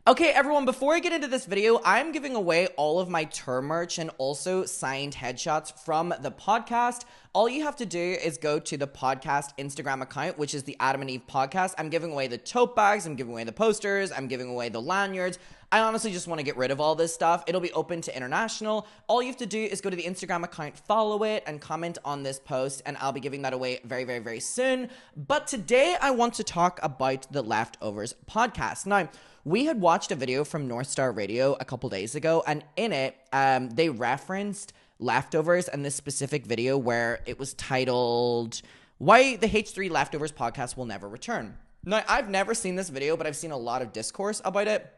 Okay, everyone, before I get into this video, I'm giving away all of my tour merch and also signed headshots from the podcast. All you have to do is go to the podcast Instagram account, which is the Adam and Eve podcast. I'm giving away the tote bags, I'm giving away the posters, I'm giving away the lanyards. I honestly just want to get rid of all this stuff. It'll be open to international. All you have to do is go to the Instagram account, follow it, and comment on this post, and I'll be giving that away very, very, very soon. But today I want to talk about the Leftovers podcast. Now, we had watched a video from North Star Radio a couple days ago, and in it, they referenced Leftovers and this specific video where it was titled, Why the H3 Leftovers Podcast Will Never Return. Now, I've never seen this video, but I've seen a lot of discourse about it.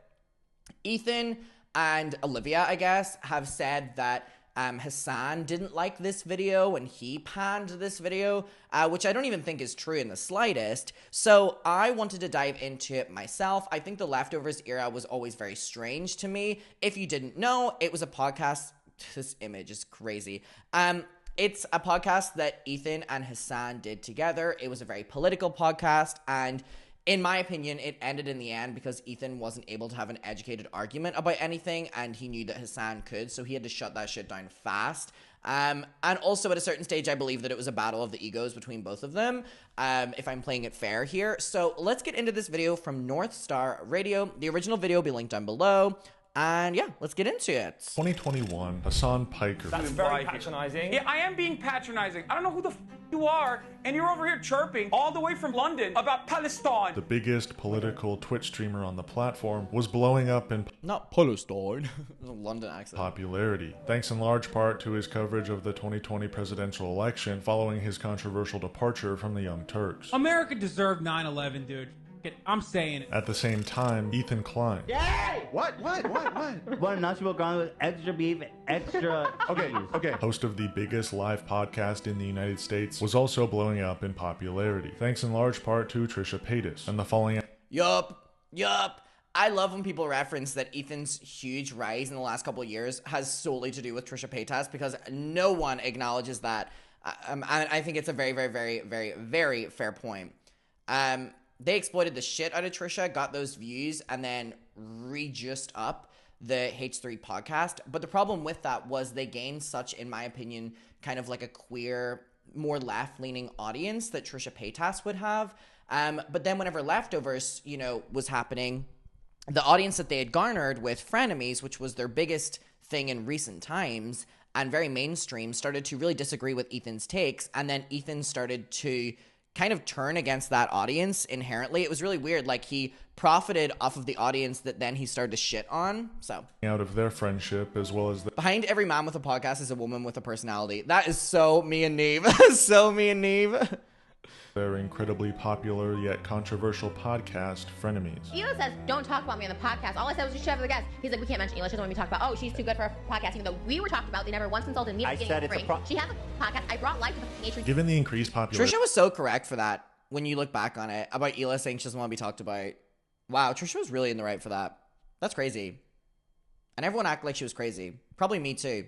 Ethan and Olivia, I guess, have said that Hasan didn't like this video and he panned this video, which I don't even think is true in the slightest. So I wanted to dive into it myself. I think the Leftovers era was always very strange to me. If you didn't know, it was a podcast. This image is crazy. It's a podcast that Ethan and Hasan did together. It was a very political podcast, and in my opinion, it ended in the end because Ethan wasn't able to have an educated argument about anything, and he knew that Hasan could, so he had to shut that shit down fast. And also at a certain stage, I believe that it was a battle of the egos between both of them, if I'm playing it fair here. So let's get into this video from North Star Radio. The original video will be linked down below. And yeah, let's get into it. 2021, Hasan Piker. That's very patronizing. Yeah, I am being patronizing. I don't know who the f you are, and you're over here chirping all the way from London about Palestine. The biggest political Twitch streamer on the platform was blowing up in not Palestine, London accent. Popularity, thanks in large part to his coverage of the 2020 presidential election following his controversial departure from the Young Turks. America deserved 9/11, dude. I'm saying it. At the same time, Ethan Klein. Yay! What? One nacho con with extra beef, extra. Okay. Host of the biggest live podcast in the United States, was also blowing up in popularity, thanks in large part to Trisha Paytas and the falling. Yup. I love when people reference that Ethan's huge rise in the last couple of years has solely to do with Trisha Paytas, because no one acknowledges that. I think it's a very, very, very, very, very fair point. They exploited the shit out of Trisha, got those views, and then rejuiced up the H3 podcast. But the problem with that was they gained such, in my opinion, kind of like a queer, more left-leaning audience that Trisha Paytas would have. But then whenever Leftovers, was happening, the audience that they had garnered with frenemies, which was their biggest thing in recent times and very mainstream, started to really disagree with Ethan's takes. And then Ethan started to kind of turn against that audience inherently. It was really weird. Like, he profited off of the audience that then he started to shit on. So out of their friendship, as well as behind every man with a podcast is a woman with a personality. That is so me and Neve. So me and Neve. Their incredibly popular yet controversial podcast, Frenemies. Ela says, don't talk about me on the podcast. All I said was just shove the guest. He's like, we can't mention Ela. She doesn't want me to talk about, she's too good for a podcast. Even though we were talked about, they never once insulted me. I said it's a She has a podcast. I brought life to the nation. Given the increased popularity. Trisha was so correct for that when you look back on it, about Ela saying she doesn't want to be talked about. Wow, Trisha was really in the right for that. That's crazy. And everyone acted like she was crazy. Probably me too.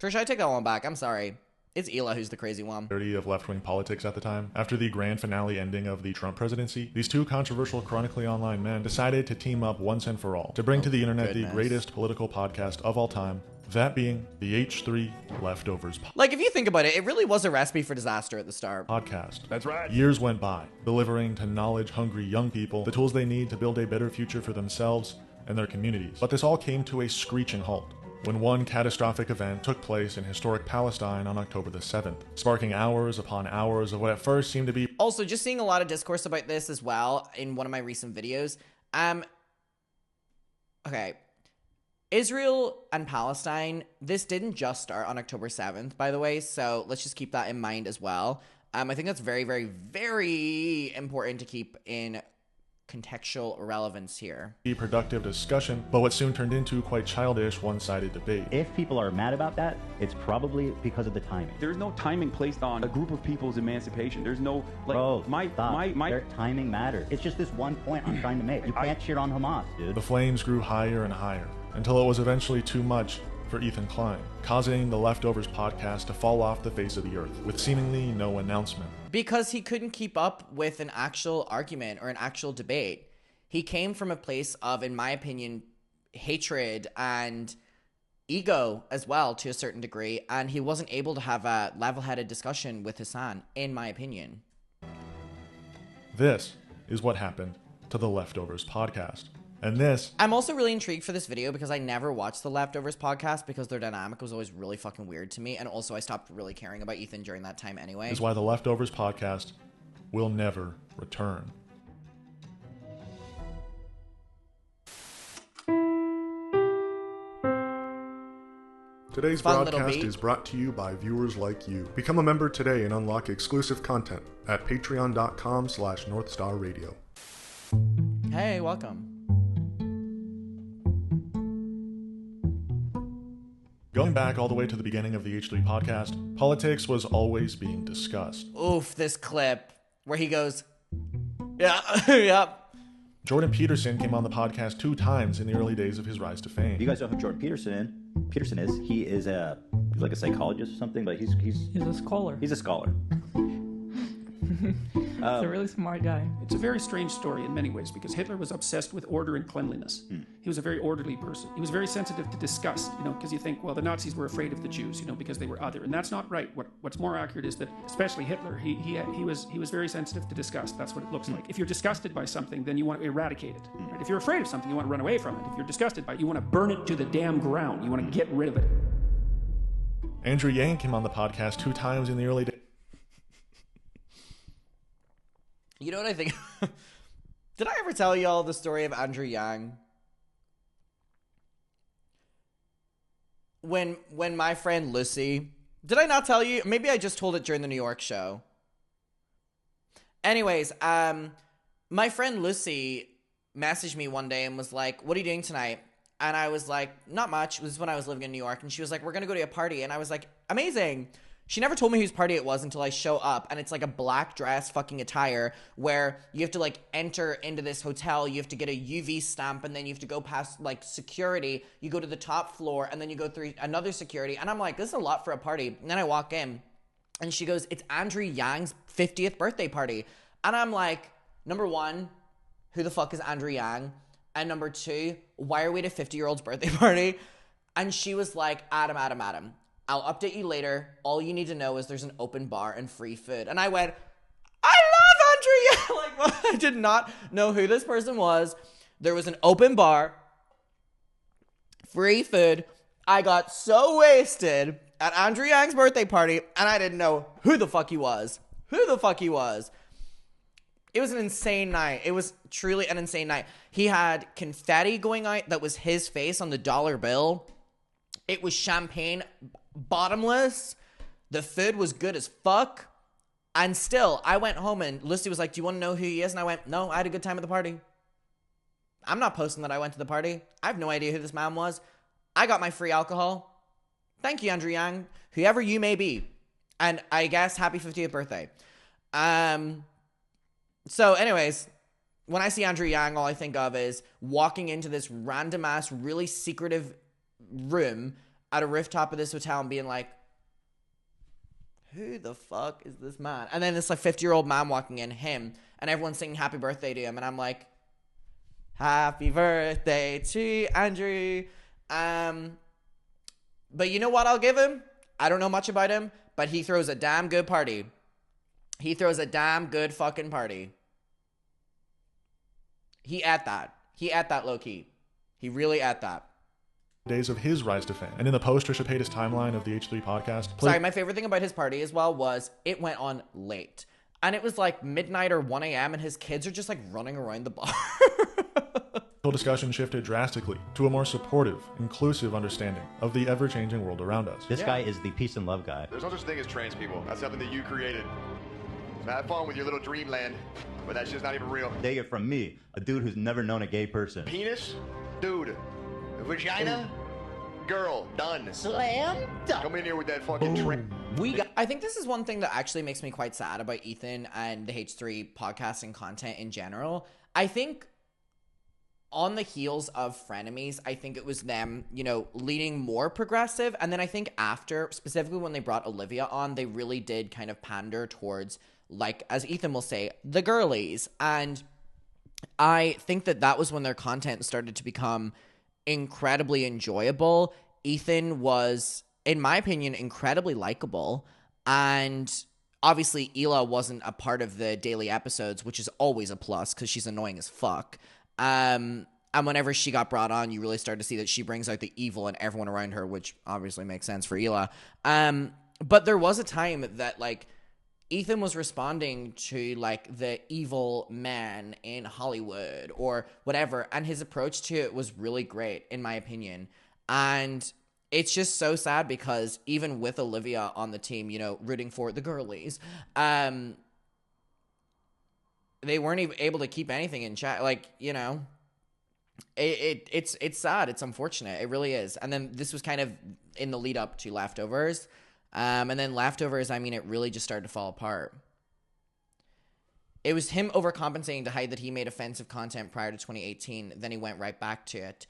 Trisha, I take that one back. I'm sorry. It's Ela who's the crazy one. Of left-wing politics at the time. After the grand finale ending of the Trump presidency, these two controversial, chronically online men decided to team up once and for all to bring to the internet the greatest political podcast of all time, that being the H3 Leftovers Like, if you think about it, it really was a recipe for disaster at the start. Podcast. That's right. Years went by, delivering to knowledge-hungry young people the tools they need to build a better future for themselves and their communities. But this all came to a screeching halt when one catastrophic event took place in historic Palestine on October the 7th, sparking hours upon hours of what at first seemed to be... Also, just seeing a lot of discourse about this as well in one of my recent videos. Okay. Israel and Palestine, this didn't just start on October 7th, by the way, so let's just keep that in mind as well. I think that's very, very, very important to keep in contextual relevance here. Productive discussion, but what soon turned into quite childish one-sided debate. If people are mad about that, it's probably because of the timing. There's no timing placed on a group of people's emancipation. There's no, like, Bro, their timing matters. It's just this one point I'm trying to make. You can't shit on Hamas, dude. The flames grew higher and higher until it was eventually too much for Ethan Klein, causing the Leftovers podcast to fall off the face of the earth with seemingly no announcement. Because he couldn't keep up with an actual argument or an actual debate. he came from a place of, in my opinion, hatred and ego as well to a certain degree, and he wasn't able to have a level-headed discussion with Hasan, in my opinion. This is what happened to the Leftovers podcast. And this... I'm also really intrigued for this video because I never watched the Leftovers podcast because their dynamic was always really fucking weird to me, and also I stopped really caring about Ethan during that time anyway. Is why the Leftovers podcast will never return. Today's broadcast is brought to you by viewers like you. Become a member today and unlock exclusive content at patreon.com/NorthstarRadio. Hey, welcome. Going back all the way to the beginning of the H3 podcast, politics was always being discussed. Oof, this clip where he goes, yeah, yep. Jordan Peterson came on the podcast 2 times in the early days of his rise to fame. You guys know who Jordan Peterson is? He's like a psychologist or something, but he's a scholar. He's a scholar. He's a really smart guy. It's a very strange story in many ways because Hitler was obsessed with order and cleanliness. He was a very orderly person. He was very sensitive to disgust, because you think, well, the Nazis were afraid of the Jews, because they were other, and that's not right. What's more accurate is that, especially Hitler, he was very sensitive to disgust. That's what it looks like. If you're disgusted by something, then you want to eradicate it. Right? If you're afraid of something, you want to run away from it. If you're disgusted by it, you want to burn it to the damn ground. You want to get rid of it. Andrew Yang came on the podcast 2 times in the early days. You know what I think? Did I ever tell y'all the story of Andrew Yang? When my friend Lucy... Did I not tell you? Maybe I just told it during the New York show. Anyways, my friend Lucy messaged me one day and was like, what are you doing tonight? And I was like, not much. It was when I was living in New York. And she was like, we're going to go to a party. And I was like, amazing. She never told me whose party it was until I show up, and it's like a black dress fucking attire where you have to like enter into this hotel, you have to get a UV stamp, and then you have to go past like security, you go to the top floor, and then you go through another security, and I'm like, this is a lot for a party. And then I walk in, and she goes, it's Andrew Yang's 50th birthday party. And I'm like, number one, who the fuck is Andrew Yang? And number two, why are we at a 50-year-old's birthday party? And she was like, Adam. I'll update you later. All you need to know is there's an open bar and free food. And I went, I love Andrew Yang. Like, well, I did not know who this person was. There was an open bar, free food. I got so wasted at Andrew Yang's birthday party, and I didn't know who the fuck he was. It was an insane night. It was truly an insane night. He had confetti going out that was his face on the dollar bill. It was champagne, bottomless. The food was good as fuck. And still, I went home and Lucy was like, do you want to know who he is? And I went, no, I had a good time at the party. I'm not posting that I went to the party. I have no idea who this man was. I got my free alcohol. Thank you, Andrew Yang, whoever you may be. And I guess happy 50th birthday. So anyways, when I see Andrew Yang, all I think of is walking into this random ass, really secretive room at a rooftop of this hotel and being like, who the fuck is this man? And then this like 50-year-old man walking in, him, and everyone's singing happy birthday to him, and I'm like, happy birthday to Andrew. But you know what I'll give him? I don't know much about him, but he throws a damn good party. He throws a damn good fucking party. He at that low key. He really at that. Days of his rise to fame. And in the post-Trisha Paytas timeline of the H3 podcast... Sorry, my favorite thing about his party as well was it went on late. And it was like midnight or 1 a.m. and his kids are just like running around the bar. Discussion shifted drastically to a more supportive, inclusive understanding of the ever-changing world around us. This guy is the peace and love guy. There's no such thing as trans people. That's something that you created. So have fun with your little dreamland, but that's just not even real. Take it from me, a dude who's never known a gay person. Penis? Dude. Vagina? Girl. Done. Slam dunk. Come in here with that fucking I think this is one thing that actually makes me quite sad about Ethan and the H3 podcast and content in general. I think on the heels of Frenemies, I think it was them, leaning more progressive. And then I think after, specifically when they brought Olivia on, they really did kind of pander towards, like, as Ethan will say, the girlies. And I think that was when their content started to become incredibly enjoyable. Ethan was, in my opinion, incredibly likable. And obviously, Hila wasn't a part of the daily episodes, which is always a plus because she's annoying as fuck. And whenever she got brought on, you really started to see that she brings out the evil in everyone around her, which obviously makes sense for Hila. But there was a time that, like, Ethan was responding to, like, the evil man in Hollywood or whatever, and his approach to it was really great, in my opinion. And it's just so sad because even with Olivia on the team, you know, rooting for the girlies, they weren't even able to keep anything in chat. Like, you know, it's sad. It's unfortunate. It really is. And then this was kind of in the lead up to Leftovers. And then Leftovers, I mean, it really just started to fall apart. It was him overcompensating to hide that he made offensive content prior to 2018. Then he went right back to it.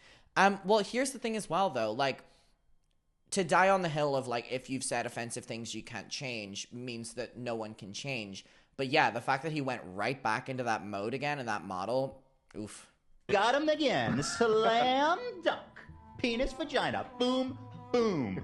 Well, here's the thing as well, though. Like, to die on the hill of, like, if you've said offensive things you can't change means that no one can change. But yeah, the fact that he went right back into that mode again and that model, oof. Got him again. Slam dunk. Penis vagina. Boom, boom.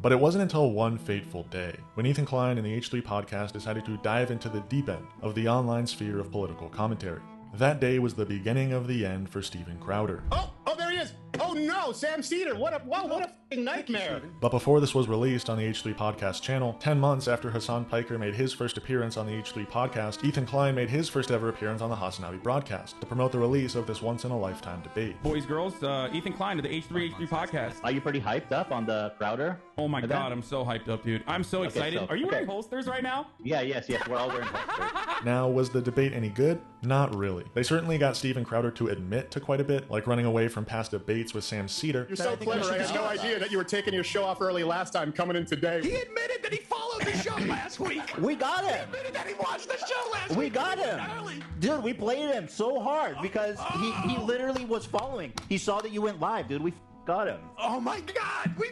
But it wasn't until one fateful day when Ethan Klein and the H3 podcast decided to dive into the deep end of the online sphere of political commentary. That day was the beginning of the end for Steven Crowder. Oh, there he is. Oh no, Sam Cedar. What a f***ing nightmare. But before this was released on the H3 podcast channel, 10 months after Hasan Piker made his first appearance on the H3 podcast, Ethan Klein made his first ever appearance on the Hasanabi broadcast to promote the release of this once-in-a-lifetime debate. Boys, girls, Ethan Klein to the H3 podcast. Are you pretty hyped up on the Crowder? Oh my God, I'm so hyped up, dude. I'm so excited. Are you wearing holsters right now? Yeah, yes, we're all wearing holsters. Now, was the debate any good? Not really. They certainly got Steven Crowder to admit to quite a bit, like running away from past debates with Sam Cedar. You're so clever. I had no idea that you were taking your show off early last time, coming in today. He admitted that he followed the show last week. We got him. He admitted that he watched the show last week. We got him. Dude, we played him so hard because he literally was following. He saw that you went live, dude. We got him. Oh my God, we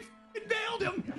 nailed him.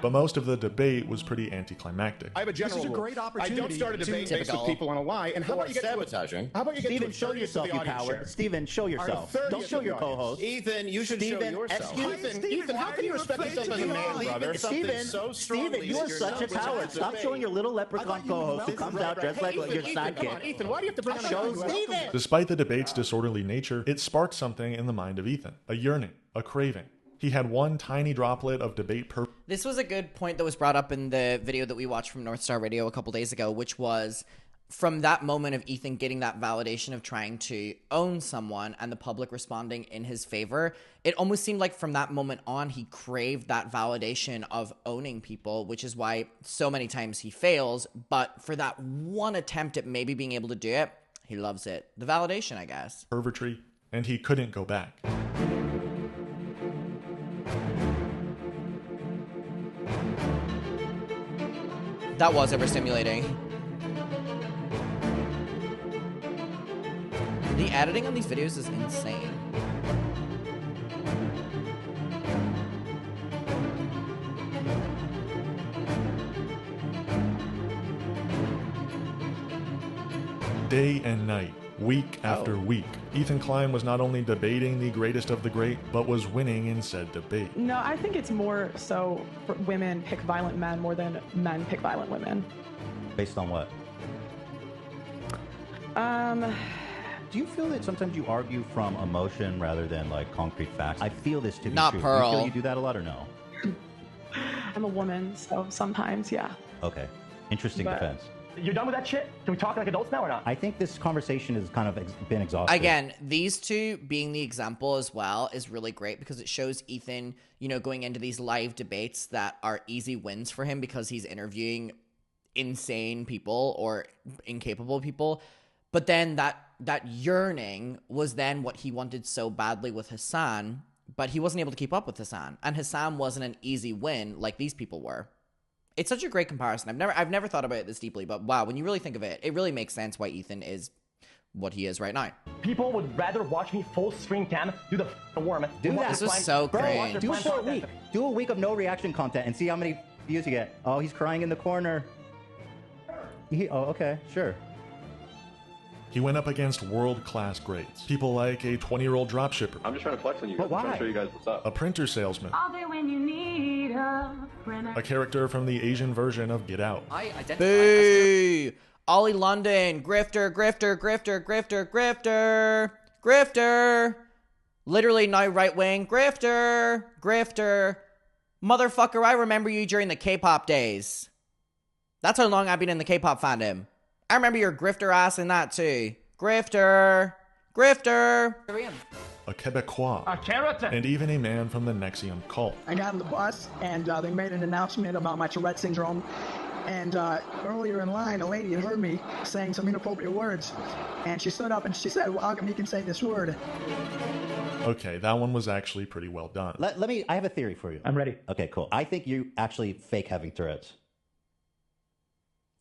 But most of the debate was pretty anticlimactic. I have a general This is a rule. great opportunity. I don't start a debate based with people on a lie. And how about you get sabotaging? How about you get Steven, show yourself, you coward. Steven, show yourself. Don't show your co-host. Ethan, you should show yourself. Ethan, how can you respect yourself as a man, brother? Steven, you are such a coward. Stop showing your little leprechaun co-host who comes out dressed like your sidekick. Ethan, why do you have to bring on Show Steven. Despite the debate's disorderly nature, it sparked something in the mind of Ethan. A yearning, a craving. He had one tiny droplet of debate per... This was a good point that was brought up in the video that we watched from North Star Radio a couple days ago, which was from that moment of Ethan getting that validation of trying to own someone and the public responding in his favor, it almost seemed like from that moment on, he craved that validation of owning people, which is why so many times he fails. But for that one attempt at maybe being able to do it, he loves it. The validation, I guess. Pervertry, and he couldn't go back. That was overstimulating. The editing on these videos is insane. Day and night, week after week, Ethan Klein was not only debating the greatest of the great, but was winning in said debate. No, I think it's more so for women pick violent men more than men pick violent women. Based on what? Do you feel that sometimes you argue from emotion rather than like concrete facts? I feel this to be Not true. Pearl. Do you feel you do that a lot or no? I'm a woman, so sometimes, yeah. Okay. Interesting defense. You're done with that shit? Can we talk like adults now or not? I think this conversation has kind of been exhausted. Again, these two being the example as well is really great because it shows Ethan, you know, going into these live debates that are easy wins for him because he's interviewing insane people or incapable people. But then that yearning was then what he wanted so badly with Hasan, but he wasn't able to keep up with Hasan. And Hasan wasn't an easy win like these people were. It's such a great comparison. I've never thought about it this deeply, but wow, when you really think of it, it really makes sense why Ethan is what he is right now. People would rather watch me full screen cam do the worm. Do that. This was so cringe. Do it for a week. Do a week of no reaction content and see how many views you get. Oh, he's crying in the corner. Oh, okay, sure. He went up against world-class greats. People like a 20-year-old dropshipper. I'm just trying to flex on you guys. But why? I'm trying to show you guys what's up. A printer salesman. All day when you need a friend. A character from the Asian version of Get Out. I identify Boo! Ollie London, grifter, grifter, grifter, grifter, grifter, grifter. Literally now right wing, grifter, grifter. Motherfucker, I remember you during the K-pop days. That's how long I've been in the K-pop fandom. I remember your grifter ass in that too. Grifter, grifter. A Quebecois. A carrot. And even a man from the Nexium cult. I got on the bus and they made an announcement about my Tourette syndrome. And earlier in line, a lady heard me saying some inappropriate words. And she stood up and she said, well, how come you can say this word? Okay, that one was actually pretty well done. I have a theory for you. I'm ready. Okay, cool. I think you actually fake having Tourette's.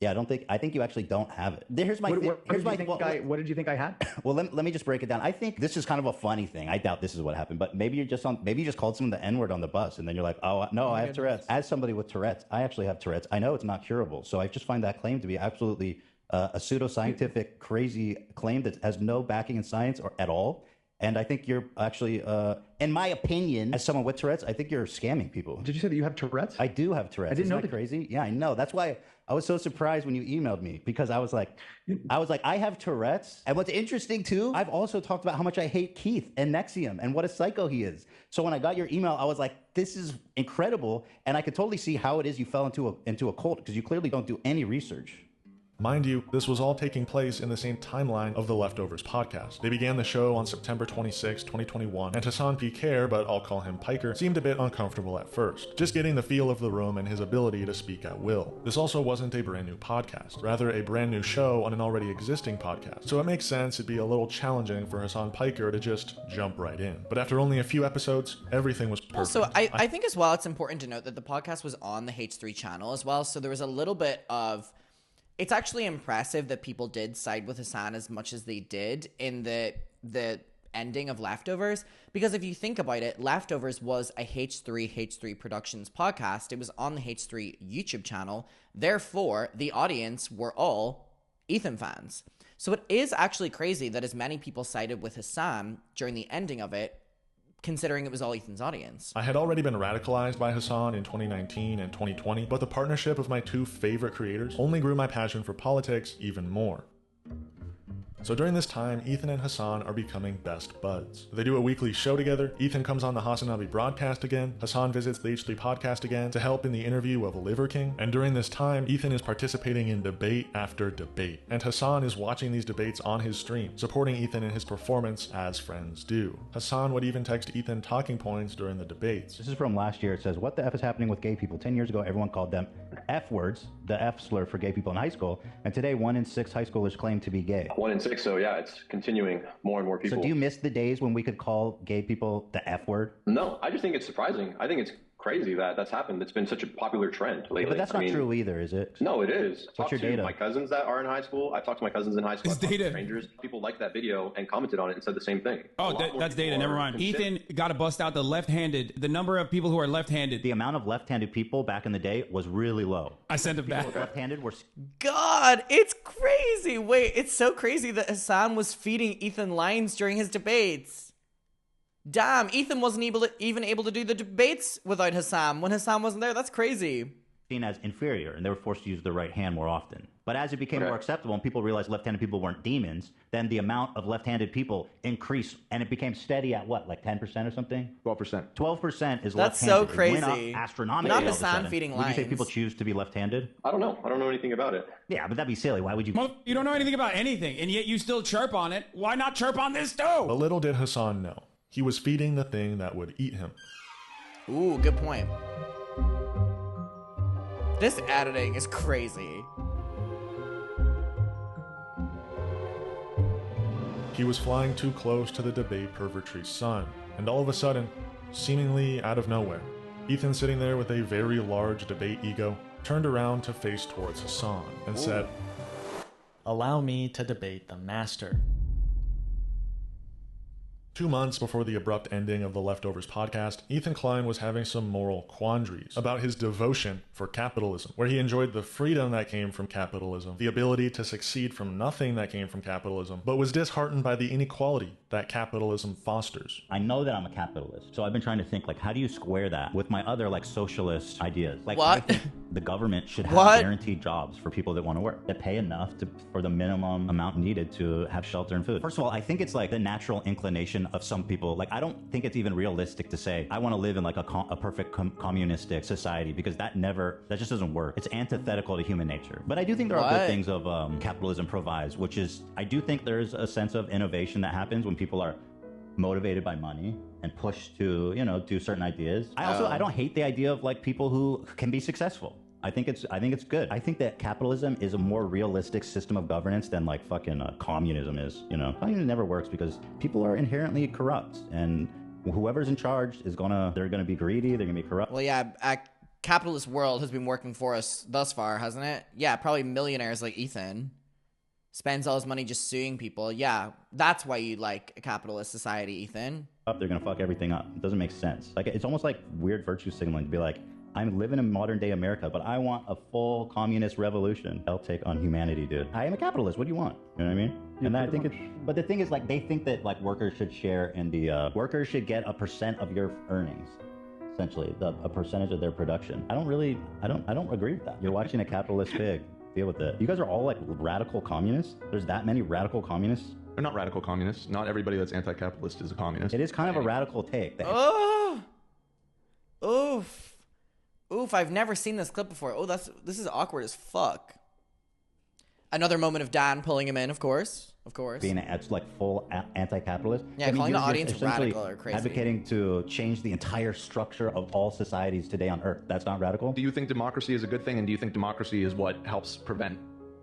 Yeah, I think you actually don't have it. Here's my What did you think I had? Well, let me just break it down. I think this is kind of a funny thing. I doubt this is what happened, but maybe you just called someone the N-word on the bus, and then you're like, oh, no, I have Tourette's. As somebody with Tourette's, I actually have Tourette's. I know it's not curable, so I just find that claim to be absolutely a pseudoscientific, crazy claim that has no backing in science or at all. And I think you're actually, in my opinion, as someone with Tourette's, I think you're scamming people. Did you say that you have Tourette's? I do have Tourette's. I didn't know that crazy. Yeah, I know. That's why I was so surprised when you emailed me, because I was like, I have Tourette's. And what's interesting too, I've also talked about how much I hate Keith and Nexium and what a psycho he is. So when I got your email, I was like, this is incredible. And I could totally see how it is you fell into a cult, because you clearly don't do any research. Mind you, this was all taking place in the same timeline of the Leftovers podcast. They began the show on September 26, 2021, and Hasan Piker, but I'll call him Piker, seemed a bit uncomfortable at first, just getting the feel of the room and his ability to speak at will. This also wasn't a brand new podcast, rather a brand new show on an already existing podcast, so it makes sense it'd be a little challenging for Hasan Piker to just jump right in. But after only a few episodes, everything was perfect. Also, I think as well, it's important to note that the podcast was on the H3 channel as well, so there was a little bit of... It's actually impressive that people did side with Hasan as much as they did in the ending of Leftovers, because if you think about it, Leftovers was a H3 Productions podcast. It was on the H3 YouTube channel. Therefore, the audience were all Ethan fans. So it is actually crazy that as many people sided with Hasan during the ending of it, considering it was all Ethan's audience. I had already been radicalized by Hasan in 2019 and 2020, but the partnership of my two favorite creators only grew my passion for politics even more. So during this time, Ethan and Hasan are becoming best buds. They do a weekly show together. Ethan comes on the Hasanabi broadcast again. Hasan visits the H3 podcast again to help in the interview of Liver King. And during this time, Ethan is participating in debate after debate. And Hasan is watching these debates on his stream, supporting Ethan in his performance as friends do. Hasan would even text Ethan talking points during the debates. This is from last year. It says, what the F is happening with gay people? 10 years ago, everyone called them F words, the F slur for gay people in high school. And today, 1 in 6 high schoolers claim to be gay. 1 in 6. So yeah, it's continuing. More and more people. So do you miss the days when we could call gay people the F word? No, I just think it's surprising. I think it's crazy that that's happened. It's been such a popular trend lately. Yeah, but that's not true either, is it? No, it is. What's your data? My cousins that are in high school. I talked to my cousins in high school. It's data. Strangers. People liked that video and commented on it and said the same thing. Oh, that's data. Never mind. Ethan got to bust out the left-handed. The number of people who are left-handed. The amount of left-handed people back in the day was really low. I sent it back. Left-handed were... God, it's crazy. Wait, it's so crazy that Hasan was feeding Ethan lines during his debates. Damn, Ethan wasn't even able to do the debates without Hasan when Hasan wasn't there. That's crazy. Seen as inferior, and they were forced to use the right hand more often. But as it became more acceptable and people realized left-handed people weren't demons, then the amount of left-handed people increased, and it became steady at what, like 10% or something? 12%. 12% is That's left-handed. so crazy. It went up astronomically. Not Hasan feeding lines. Would you say people choose to be left-handed? I don't know. I don't know anything about it. Yeah, but that'd be silly. Why would you? You don't know anything about anything, and yet you still chirp on it. Why not chirp on this too? But little did Hasan know. He was feeding the thing that would eat him. Ooh, good point. This editing is crazy. He was flying too close to the debate pervertry's sun, and all of a sudden, seemingly out of nowhere, Ethan, sitting there with a very large debate ego, turned around to face towards Hasan and said, "Allow me to debate the master." 2 months before the abrupt ending of the Leftovers podcast, Ethan Klein was having some moral quandaries about his devotion for capitalism, where he enjoyed the freedom that came from capitalism, the ability to succeed from nothing that came from capitalism, but was disheartened by the inequality that capitalism fosters. I know that I'm a capitalist, so I've been trying to think, like, how do you square that with my other, like, socialist ideas? Like, what? I think the government should have guaranteed jobs for people that want to work, that pay enough for the minimum amount needed to have shelter and food. First of all, I think it's like the natural inclination of some people. Like, I don't think it's even realistic to say, I want to live in like a perfect communistic society, because that just doesn't work. It's antithetical to human nature. But I do think there are good things of capitalism provides, which is, I do think there's a sense of innovation that happens when people are motivated by money and pushed to, you know, do certain ideas. I don't hate the idea of like people who can be successful. I think it's good. I think that capitalism is a more realistic system of governance than like fucking communism is, you know. Communism never works because people are inherently corrupt, and whoever's in charge they're gonna be greedy, they're gonna be corrupt. Well, yeah, a capitalist world has been working for us thus far, hasn't it? Yeah, probably millionaires like Ethan spends all his money just suing people. Yeah, that's why you like a capitalist society, Ethan. They're gonna fuck everything up. It doesn't make sense. Like, it's almost like weird virtue signaling to be like, I'm living in modern day America, but I want a full communist revolution. I'll take on humanity, dude. I am a capitalist. What do you want? You know what I mean? And I think but the thing is, like, they think that like workers should share in the workers should get a % of your earnings, essentially, a percentage of their production. I don't agree with that. You're watching a capitalist pig. Deal with it. You guys are all like radical communists. There's that many radical communists. They're not radical communists. Not everybody that's anti-capitalist is a communist. It is kind of a radical take. Oh, oof! I've never seen this clip before. Oh, this is awkward as fuck. Another moment of Dan pulling him in, of course. Being like full anti-capitalist. Yeah, calling the audience radical or crazy. Advocating to change the entire structure of all societies today on Earth. That's not radical. Do you think democracy is a good thing, and do you think democracy is what helps prevent?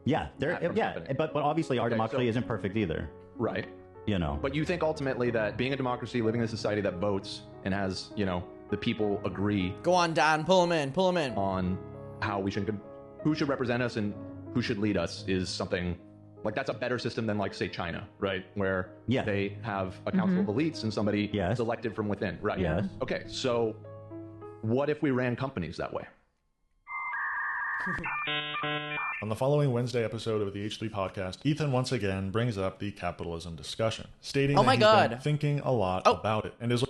Yeah, but obviously our democracy isn't perfect either. Right. You know. But you think ultimately that being a democracy, living in a society that votes and has, you know, the people agree. Go on, Dan. Pull him in. On how who should represent us and who should lead us is something like that's a better system than, like, say, China, right? Where they have a council of elites and somebody is elected from within, right? Yes. Okay, so what if we ran companies that way? On the following Wednesday episode of the H3 podcast, Ethan once again brings up the capitalism discussion, stating that he's been thinking a lot about it and is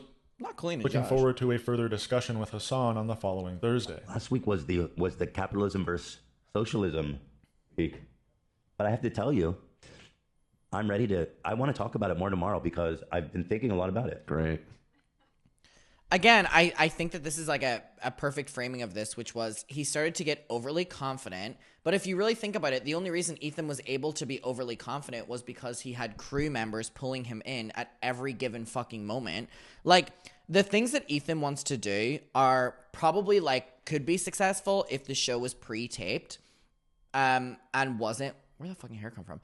looking forward to a further discussion with Hasan on the following Thursday. Last week was the capitalism versus socialism week, but I have to tell you, I want to talk about it more tomorrow because I've been thinking a lot about it. Great. Again, I think that this is like a perfect framing of this, which was he started to get overly confident. But if you really think about it, the only reason Ethan was able to be overly confident was because he had crew members pulling him in at every given fucking moment. Like, the things that Ethan wants to do are probably, like, could be successful if the show was pre-taped and wasn't... Where the fucking hair come from?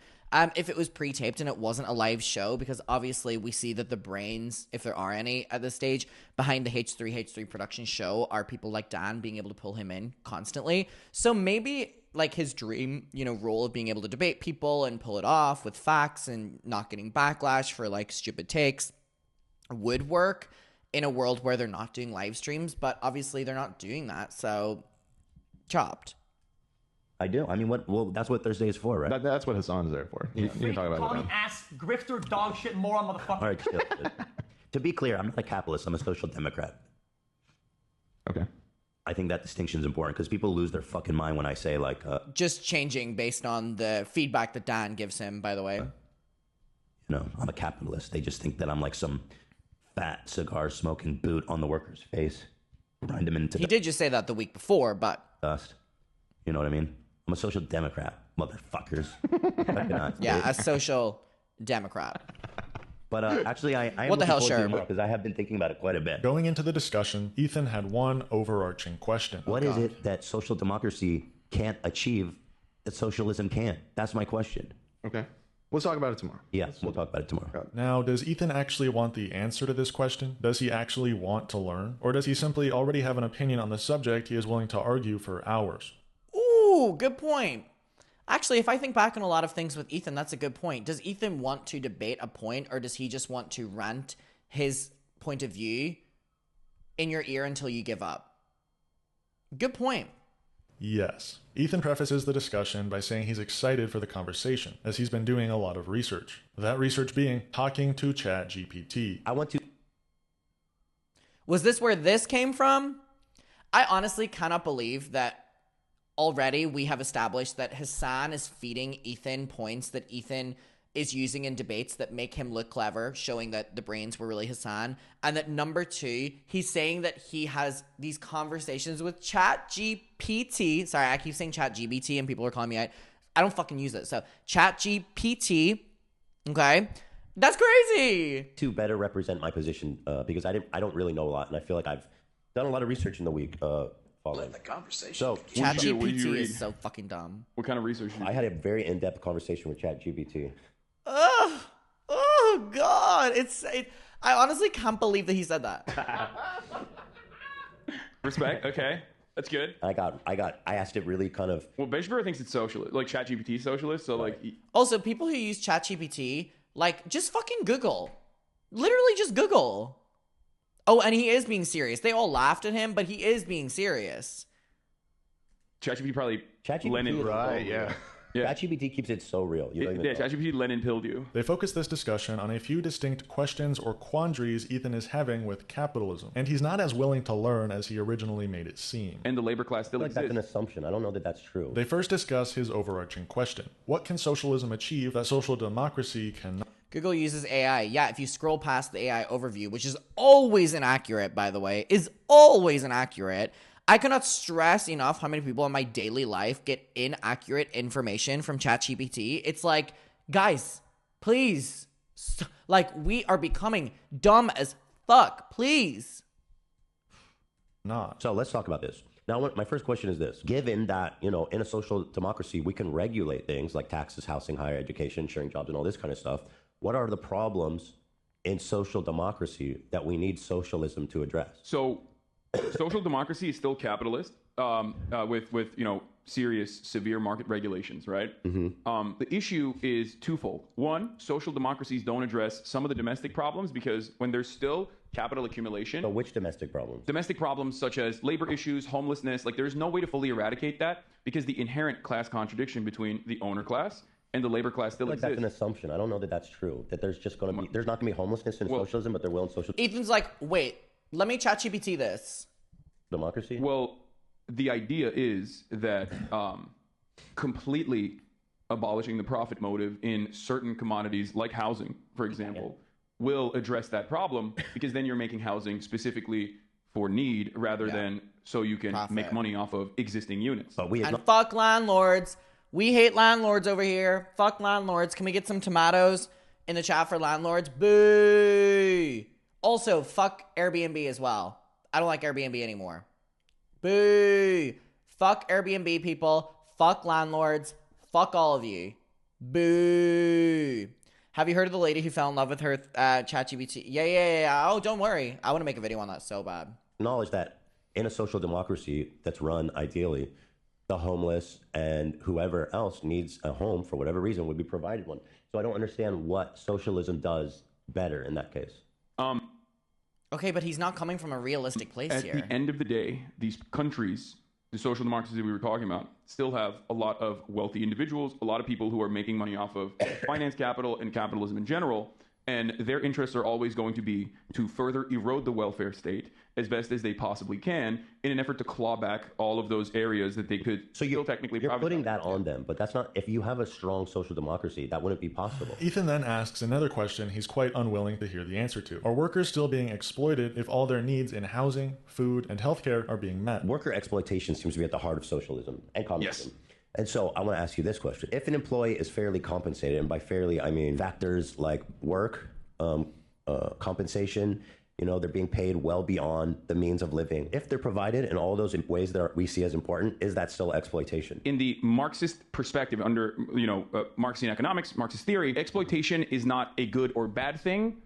If it was pre-taped and it wasn't a live show, because obviously we see that the brains, if there are any at this stage, behind the H3 production show are people like Dan being able to pull him in constantly. So maybe, like, his dream, you know, role of being able to debate people and pull it off with facts and not getting backlash for, like, stupid takes would work in a world where they're not doing live streams, but obviously they're not doing that, so chopped. I do. I mean, well, that's what Thursday is for, right? That's what Hasan's there for. You can talk about Call it. me ass, grifter, dog shit, moron, motherfucker. All right, to be clear, I'm not a capitalist. I'm a social democrat. Okay. I think that distinction is important because people lose their fucking mind when I say, like... Just changing based on the feedback that Dan gives him, by the way. You know, I'm a capitalist. They just think that I'm like some fat cigar-smoking boot on the worker's face. Grind him into... He did just say that the week before, but... Dust. You know what I mean? I'm a social democrat, motherfuckers. Yeah, a social democrat. But actually, I am what the hell, sure, because I have been thinking about it quite a bit. Going into the discussion, Ethan had one overarching question. What is it that social democracy can't achieve that socialism can? That's my question. Okay. We'll talk about it tomorrow. Yeah, we'll talk about it tomorrow. Now, does Ethan actually want the answer to this question? Does he actually want to learn? Or does he simply already have an opinion on the subject he is willing to argue for hours? Ooh, good point. Actually, if I think back on a lot of things with Ethan, that's a good point. Does Ethan want to debate a point, or does he just want to rant his point of view in your ear until you give up. Good point. Yes. Ethan prefaces the discussion by saying he's excited for the conversation, as he's been doing a lot of research. That research being talking to ChatGPT. Was this where this came from? I honestly cannot believe that already we have established that Hasan is feeding Ethan points that Ethan is using in debates that make him look clever, showing that the brains were really Hasan. And that number two, he's saying that he has these conversations with ChatGPT. Sorry, I keep saying ChatGPT and people are calling me out. I don't fucking use it. So ChatGPT, okay? That's crazy. To better represent my position, because I don't really know a lot, and I feel like I've done a lot of research in the week following the conversation. So ChatGPT is so fucking dumb. What kind of research? I had a very in-depth conversation with ChatGPT. Oh God! I honestly can't believe that he said that. Respect. Okay, that's good. I asked it really kind of. Well, Beshber thinks it's socialist, like ChatGPT socialist. So like. Also, people who use ChatGPT, like, just fucking Google. Literally, just Google. Oh, and he is being serious. They all laughed at him, but he is being serious. ChatGPT probably. ChatGPT, Lenin. Yeah. ChatGPT keeps it so real. ChatGPT Lenin pilled you. They focus this discussion on a few distinct questions or quandaries Ethan is having with capitalism, and he's not as willing to learn as he originally made it seem. And the labor class still exists. That's an assumption. I don't know that that's true. They first discuss his overarching question. What can socialism achieve that social democracy cannot? Google uses AI. Yeah, if you scroll past the AI overview, which is always inaccurate, by the way, is always inaccurate. I cannot stress enough how many people in my daily life get inaccurate information from ChatGPT. It's like, guys, please. Like, we are becoming dumb as fuck. Please. Not. So let's talk about this. Now, my first question is this. Given that, in a social democracy, we can regulate things like taxes, housing, higher education, sharing jobs, and all this kind of stuff, what are the problems in social democracy that we need socialism to address? So social democracy is still capitalist, with serious, severe market regulations, right? Mm-hmm. The issue is twofold. One, social democracies don't address some of the domestic problems because when there's still capital accumulation. So which domestic problems? Domestic problems such as labor issues, homelessness. Like, there's no way to fully eradicate that because the inherent class contradiction between the owner class and the labor class still exists. That's an assumption. I don't know that that's true. That there's not going to be homelessness in socialism, but there will in socialism. Ethan's like, wait, let me ChatGPT this. Democracy? Well, the idea is that completely abolishing the profit motive in certain commodities like housing, for example, will address that problem because then you're making housing specifically for need rather than so you can make money off of existing units. But fuck landlords. We hate landlords over here. Fuck landlords. Can we get some tomatoes in the chat for landlords? Boo. Also, fuck Airbnb as well. I don't like Airbnb anymore. Boo. Fuck Airbnb people. Fuck landlords. Fuck all of you. Boo. Have you heard of the lady who fell in love with her ChatGPT? Yeah. Oh, don't worry. I want to make a video on that so bad. Acknowledge that in a social democracy that's run ideally, the homeless and whoever else needs a home for whatever reason would be provided one. So I don't understand what socialism does better in that case. Okay, but he's not coming from a realistic place here. At the end of the day, these countries, the social democracy that we were talking about, still have a lot of wealthy individuals, a lot of people who are making money off of finance capital and capitalism in general, and their interests are always going to be to further erode the welfare state as best as they possibly can in an effort to claw back all of those areas that they could still technically You're putting that on them, but that's not, if you have a strong social democracy, that wouldn't be possible. Ethan then asks another question he's quite unwilling to hear the answer to. Are workers still being exploited if all their needs in housing, food, and healthcare are being met? Worker exploitation seems to be at the heart of socialism and communism. Yes. And so I want to ask you this question. If an employee is fairly compensated, and by fairly, I mean factors like work, compensation, they're being paid well beyond the means of living. If they're provided in all those ways that we see as important, is that still exploitation? In the Marxist perspective, under Marxian economics, Marxist theory, exploitation is not a good or bad thing.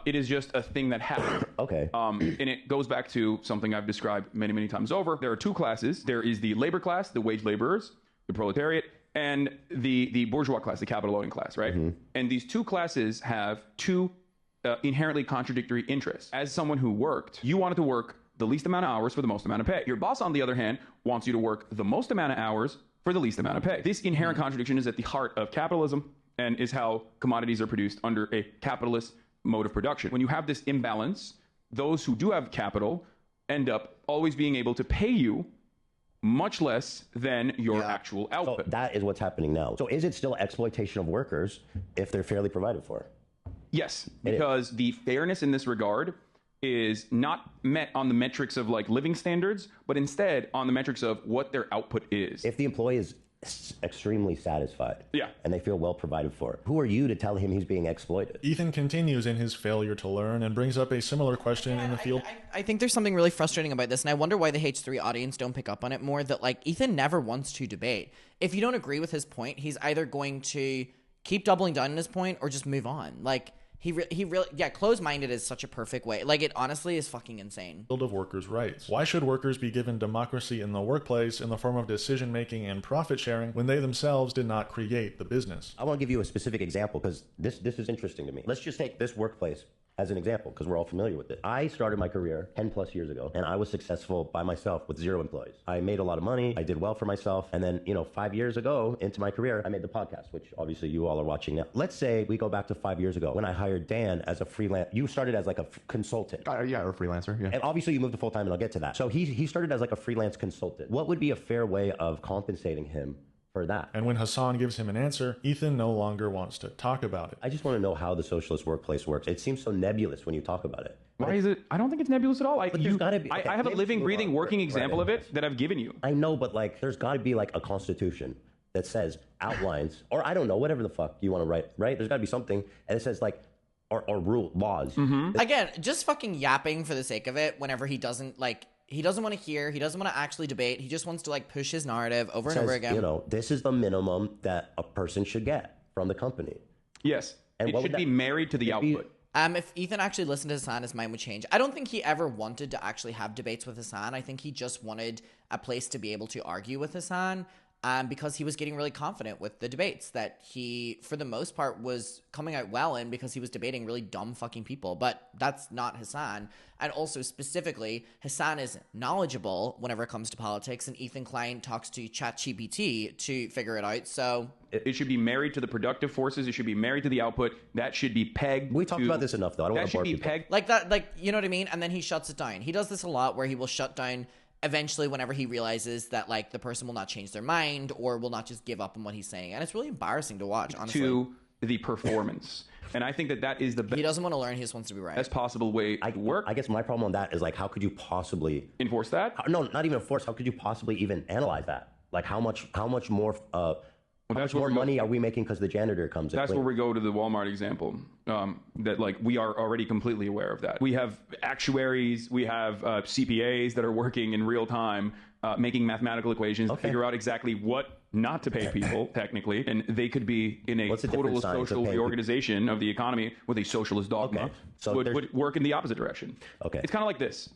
It is just a thing that happens. Okay. And it goes back to something I've described many, many times over. There are two classes. There is the labor class, the wage laborers, the proletariat, and the bourgeois class, the capital owning class, right? Mm-hmm. And these two classes have two inherently contradictory interests. As someone who worked, you wanted to work the least amount of hours for the most amount of pay. Your boss, on the other hand, wants you to work the most amount of hours for the least amount of pay. This inherent contradiction is at the heart of capitalism and is how commodities are produced under a capitalist mode of production. When you have this imbalance, those who do have capital end up always being able to pay you much less than your actual output. So that is what's happening now. So is it still exploitation of workers if they're fairly provided for? Yes, because the fairness in this regard is not met on the metrics of like living standards, but instead on the metrics of what their output is. If the employee is extremely satisfied, and they feel well provided for, who are you to tell him he's being exploited? Ethan continues in his failure to learn and brings up a similar question in the field. I think there's something really frustrating about this, and I wonder why the H3 audience don't pick up on it more, that like Ethan never wants to debate. If you don't agree with his point, he's either going to keep doubling down on his point or just move on. Like, he really, closed-minded is such a perfect way. Like, it honestly is fucking insane. Field of workers' rights. Why should workers be given democracy in the workplace in the form of decision-making and profit-sharing when they themselves did not create the business? I want to give you a specific example because this is interesting to me. Let's just take this workplace as an example because we're all familiar with it. I started my career 10 plus years ago and I was successful by myself with 0 employees. I made a lot of money. I did well for myself. And then, 5 years ago into my career, I made the podcast, which obviously you all are watching now. Let's say we go back to 5 years ago when I hired Dan as a freelance. You started as like a consultant. Or a freelancer, yeah. And obviously you moved to full-time and I'll get to that. So he started as like a freelance consultant. What would be a fair way of compensating him for that? And when Hasan gives him an answer, Ethan no longer wants to talk about it. I just want to know how the socialist workplace works. It seems so nebulous when you talk about it. Why is it? I don't think it's nebulous at all. But there's gotta be, okay, I have a living, breathing, working example of it that I've given you. I know, but like, there's got to be like a constitution that says, outlines, or I don't know, whatever the fuck you want to write, right? There's got to be something, and it says like, or rule, laws. Again, just fucking yapping for the sake of it whenever he doesn't want to hear, he doesn't want to actually debate, he just wants to like push his narrative over and over again. This is the minimum that a person should get from the company. Yes, and it should be married to the output. If Ethan actually listened to Hasan, his mind would change. I don't think he ever wanted to actually have debates with Hasan. I think he just wanted a place to be able to argue with Hasan. Because he was getting really confident with the debates that he, for the most part, was coming out well in because he was debating really dumb fucking people. But that's not Hasan. And also specifically, Hasan is knowledgeable whenever it comes to politics, and Ethan Klein talks to ChatGPT to figure it out. So it should be married to the productive forces. It should be married to the output. That should be pegged. We talked about this enough, though. I don't want to bore people. Pegged. Like that, like, you know what I mean? And then he shuts it down. He does this a lot where he will shut down eventually whenever he realizes that like the person will not change their mind or will not just give up on what he's saying. And it's really embarrassing to watch, honestly. To the performance. And I think that is the best. He doesn't want to learn, he just wants to be right. Best possible way to work. I guess my problem on that is like, how could you possibly enforce that? No, not even enforce. How could you possibly even analyze that? Like how much more how much more money are we making because the janitor comes in? That's where we go to the Walmart example. That like we are already completely aware of that. We have actuaries, we have CPAs that are working in real time, making mathematical equations to figure out exactly what not to pay people technically, and they could be in a total social reorganization of the economy with a socialist dogma. So would work in the opposite direction. Okay, it's kind of like this.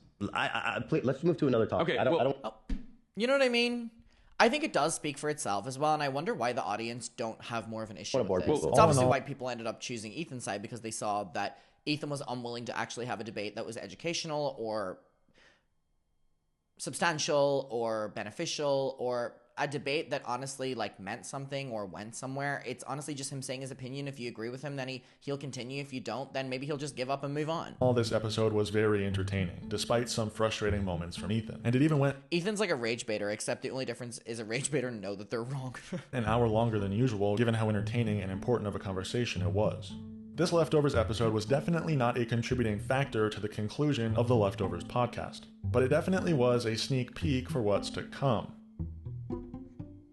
Please, let's move to another topic. Okay, you know what I mean? I think it does speak for itself as well, and I wonder why the audience don't have more of an issue with this. It's obviously why people ended up choosing Ethan's side, because they saw that Ethan was unwilling to actually have a debate that was educational or substantial or beneficial, or a debate that honestly like meant something or went somewhere. It's honestly just him saying his opinion. If you agree with him, then he'll continue. If you don't, then maybe he'll just give up and move on. All this episode was very entertaining, despite some frustrating moments from Ethan. And it even went... Ethan's like a rage baiter, except the only difference is a rage baiter know that they're wrong. an hour longer than usual, given how entertaining and important of a conversation it was. This Leftovers episode was definitely not a contributing factor to the conclusion of the Leftovers podcast, but it definitely was a sneak peek for what's to come.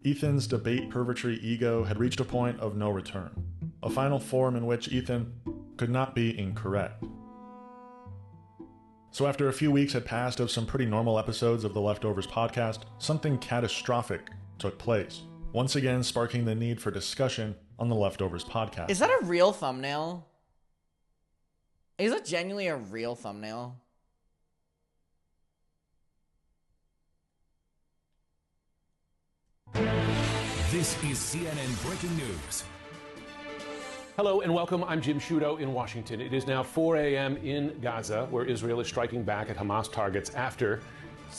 Ethan's debate purgatory ego had reached a point of no return, a final form in which Ethan could not be incorrect. So after a few weeks had passed of some pretty normal episodes of the Leftovers podcast, something catastrophic took place, once again sparking the need for discussion on the Leftovers podcast. Is that a real thumbnail? Is that genuinely a real thumbnail? This is CNN Breaking News. Hello and welcome. I'm Jim Sciutto in Washington. It is now 4 a.m. in Gaza, where Israel is striking back at Hamas targets after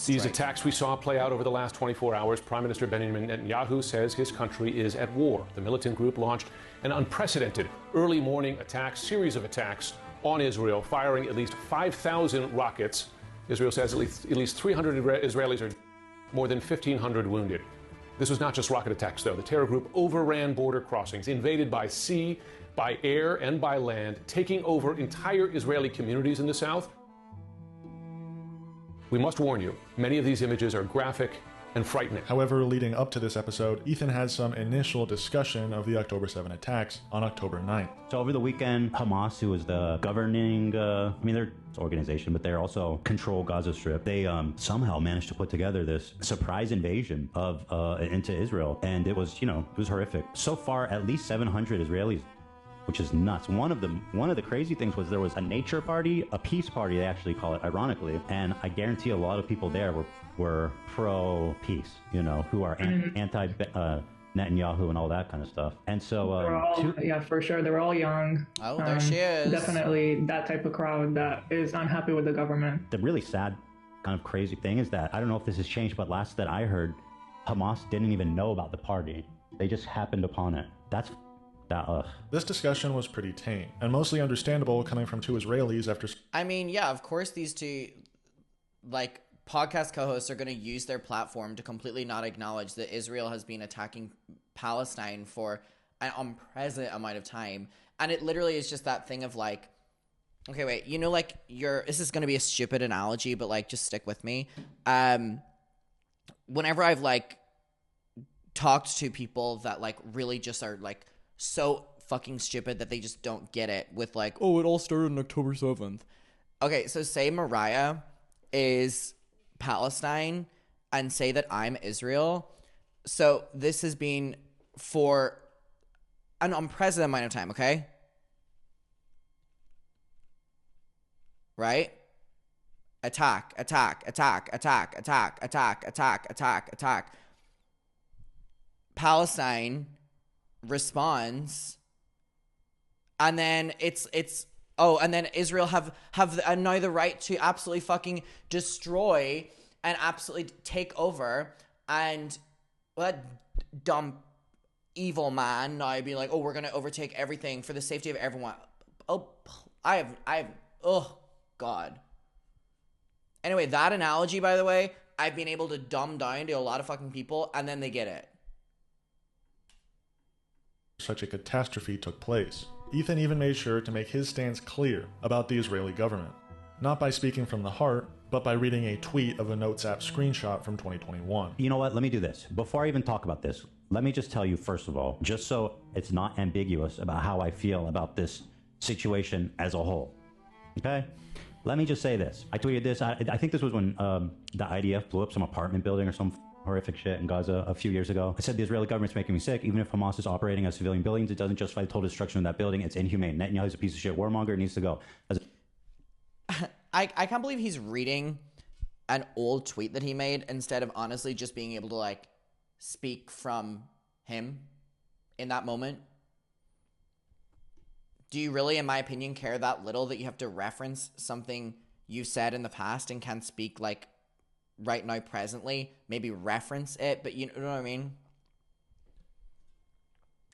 these attacks we saw play out over the last 24 hours. Prime Minister Benjamin Netanyahu says his country is at war. The militant group launched an unprecedented early morning series of attacks on Israel, firing at least 5,000 rockets. Israel says at least 300 Israelis are more than 1,500 wounded. This was not just rocket attacks, though. The terror group overran border crossings, invaded by sea, by air, and by land, taking over entire Israeli communities in the south. We must warn you, many of these images are graphic and frightening. However, leading up to this episode, Ethan had some initial discussion of the October 7 attacks on October 9th. So over the weekend, Hamas, who is the governing, they're an organization, but they also control Gaza Strip. They somehow managed to put together this surprise invasion of into Israel, and it was horrific. So far, at least 700 Israelis, which is nuts. One of the crazy things was there was a nature party, a peace party, they actually call it, ironically, and I guarantee a lot of people there were pro-peace, who are anti Netanyahu and all that kind of stuff. And so yeah, for sure, they were all young. Oh, there she is. Definitely that type of crowd that is unhappy with the government. The really sad, kind of crazy thing is that I don't know if this has changed, but last that I heard, Hamas didn't even know about the party. They just happened upon it. This discussion was pretty tame and mostly understandable coming from two Israelis after. I mean, yeah, of course these two, podcast co-hosts are going to use their platform to completely not acknowledge that Israel has been attacking Palestine for an unprecedented amount of time. And it literally is just that thing of okay, wait, this is going to be a stupid analogy, but just stick with me. Whenever I've talked to people that really just are so fucking stupid that they just don't get it with oh, it all started on October 7th. Okay, so say Mariah is Palestine and say that I'm Israel. So this has been for an unprecedented amount of time, okay? Right? Attack. Palestine responds, and then and then Israel have now the right to absolutely fucking destroy and absolutely take over, and that dumb evil man now be like, oh, we're gonna overtake everything for the safety of everyone. Oh, oh God. Anyway, that analogy, by the way, I've been able to dumb down to a lot of fucking people, and then they get it. Such a catastrophe took place. Ethan even made sure to make his stance clear about the Israeli government. Not by speaking from the heart, but by reading a tweet of a Notes app screenshot from 2021. You know what? Let me do this. Before I even talk about this, let me just tell you, first of all, just so it's not ambiguous about how I feel about this situation as a whole. Okay? Let me just say this. I tweeted this. I think this was when the IDF blew up some apartment building or some horrific shit in Gaza a few years ago. I said the Israeli government's making me sick. Even if Hamas is operating as civilian buildings, it doesn't justify the total destruction of that building. It's inhumane. Netanyahu's a piece of shit warmonger. It needs to go. I can't believe he's reading an old tweet that he made instead of honestly just being able to speak from him in that moment. Do you really, in my opinion, care that little that you have to reference something you said in the past and can't speak right now presently? Maybe reference it, but you know what I mean?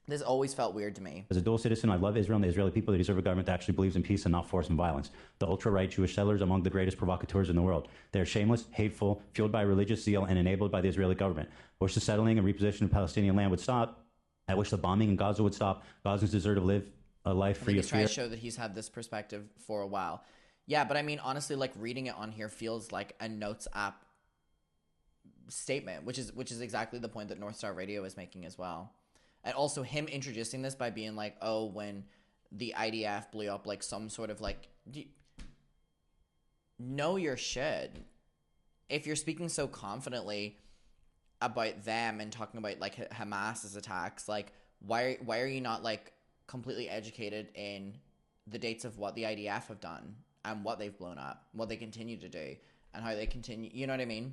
This always felt weird to me. As a dual citizen, I love Israel and the Israeli people. They deserve a government that actually believes in peace and not force and violence. The ultra-right Jewish settlers are among the greatest provocateurs in the world. They are shameless, hateful, fueled by religious zeal, and enabled by the Israeli government. I wish the settling and repositioning of Palestinian land would stop. I wish the bombing in Gaza would stop. Gazans deserve to live a life free of fear. He's trying to show that he's had this perspective for a while. Yeah, but I mean, honestly, reading it on here feels like a Notes app statement, which is exactly the point that North Star Radio is making as well. And also him introducing this by being oh, when the IDF blew up some sort of know your shit. If you're speaking so confidently about them and talking about Hamas's attacks, why are you not completely educated in the dates of what the IDF have done and what they've blown up, what they continue to do, and how they continue, you know what I mean?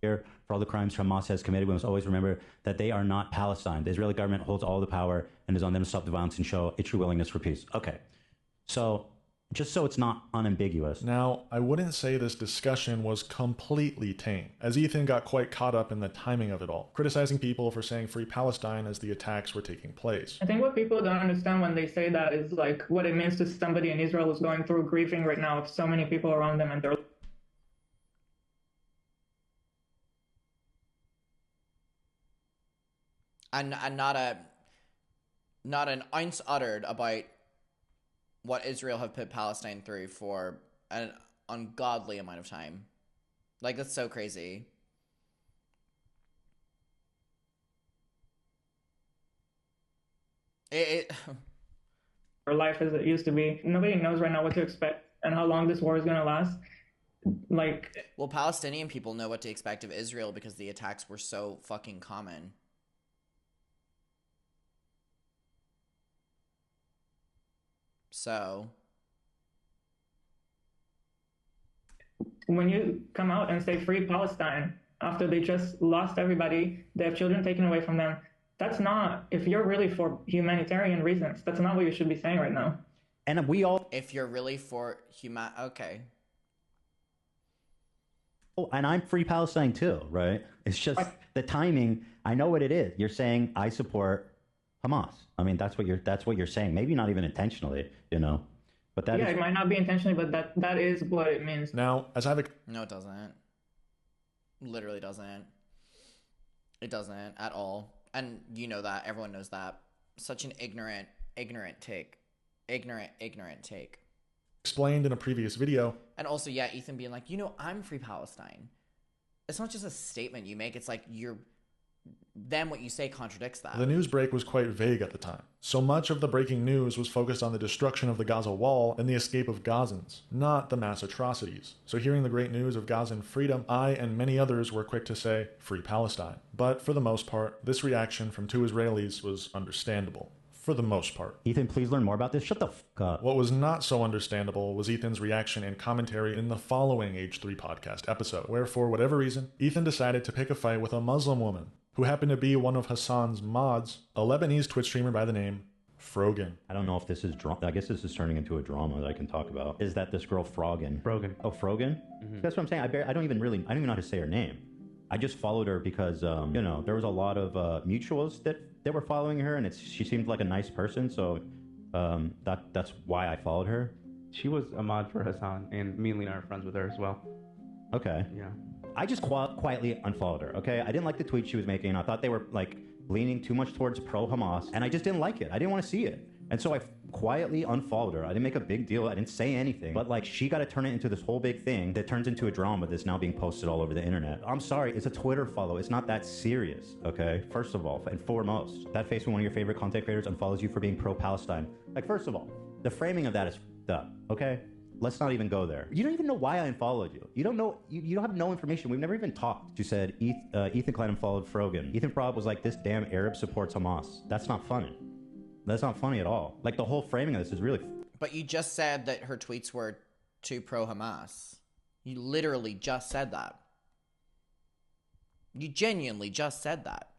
for all the crimes Hamas has committed. We must always remember that they are not Palestine. The Israeli government holds all the power and is on them to stop the violence and show a true willingness for peace. Okay, so just so it's not unambiguous. Now, I wouldn't say this discussion was completely tame, as Ethan got quite caught up in the timing of it all, criticizing people for saying Free Palestine as the attacks were taking place. I think what people don't understand when they say that is like what it means to somebody in Israel who's going through grieving right now with so many people around them and they're and not an ounce uttered about what Israel have put Palestine through for an ungodly amount of time. Like, that's so crazy. Our life as it used to be. Nobody knows right now what to expect and how long this war is going to last. Well, Palestinian people know what to expect of Israel because the attacks were so fucking common. So when you come out and say Free Palestine after they just lost everybody, they have children taken away from them, that's not, if you're really for humanitarian reasons, that's not what you should be saying right now. And we all... If you're really for okay. Oh, and I'm Free Palestine too, right? It's just the timing. I know what it is. You're saying I support Hamas. I mean, that's what you're saying. Maybe not even intentionally, you know. But that it might not be intentionally, but that is what it means. Now, as I've No, it doesn't. Literally doesn't. It doesn't at all. And you know that. Everyone knows that. Such an ignorant take. Ignorant take. Explained in a previous video. And also, yeah, Ethan being like, I'm Free Palestine. It's not just a statement you make. It's like then what you say contradicts that. The news break was quite vague at the time. So much of the breaking news was focused on the destruction of the Gaza wall and the escape of Gazans, not the mass atrocities. So hearing the great news of Gazan freedom, I and many others were quick to say, Free Palestine. But for the most part, this reaction from two Israelis was understandable. For the most part. Ethan, please learn more about this. Shut the fuck up. What was not so understandable was Ethan's reaction and commentary in the following H3 podcast episode, where for whatever reason, Ethan decided to pick a fight with a Muslim woman, who happened to be one of Hasan's mods, a Lebanese Twitch streamer by the name Frogan. I don't know if this is drama. I guess this is turning into a drama that I can talk about. Is that this girl Frogan? Frogan. Oh, Frogan? Mm-hmm. That's what I'm saying. I don't even know how to say her name. I just followed her because, there was a lot of mutuals that were following her, and she seemed like a nice person, so that's why I followed her. She was a mod for Hasan, and me and Lena are friends with her as well. Okay. Yeah. I just quietly unfollowed her, okay? I didn't like the tweet she was making. I thought they were, leaning too much towards pro-Hamas, and I just didn't like it. I didn't want to see it. And so I quietly unfollowed her. I didn't make a big deal. I didn't say anything. But, she got to turn it into this whole big thing that turns into a drama that's now being posted all over the internet. I'm sorry. It's a Twitter follow. It's not that serious, okay? First of all, and foremost, that face when one of your favorite content creators unfollows you for being pro-Palestine. First of all, the framing of that is f***ed up, okay? Let's not even go there. You don't even know why I unfollowed you. You don't know. You don't have no information. We've never even talked. You said Ethan Klein unfollowed Frogan. Ethan Prob was like, this damn Arab supports Hamas. That's not funny. That's not funny at all. The whole framing of this is really... But you just said that her tweets were too pro-Hamas. You literally just said that. You genuinely just said that.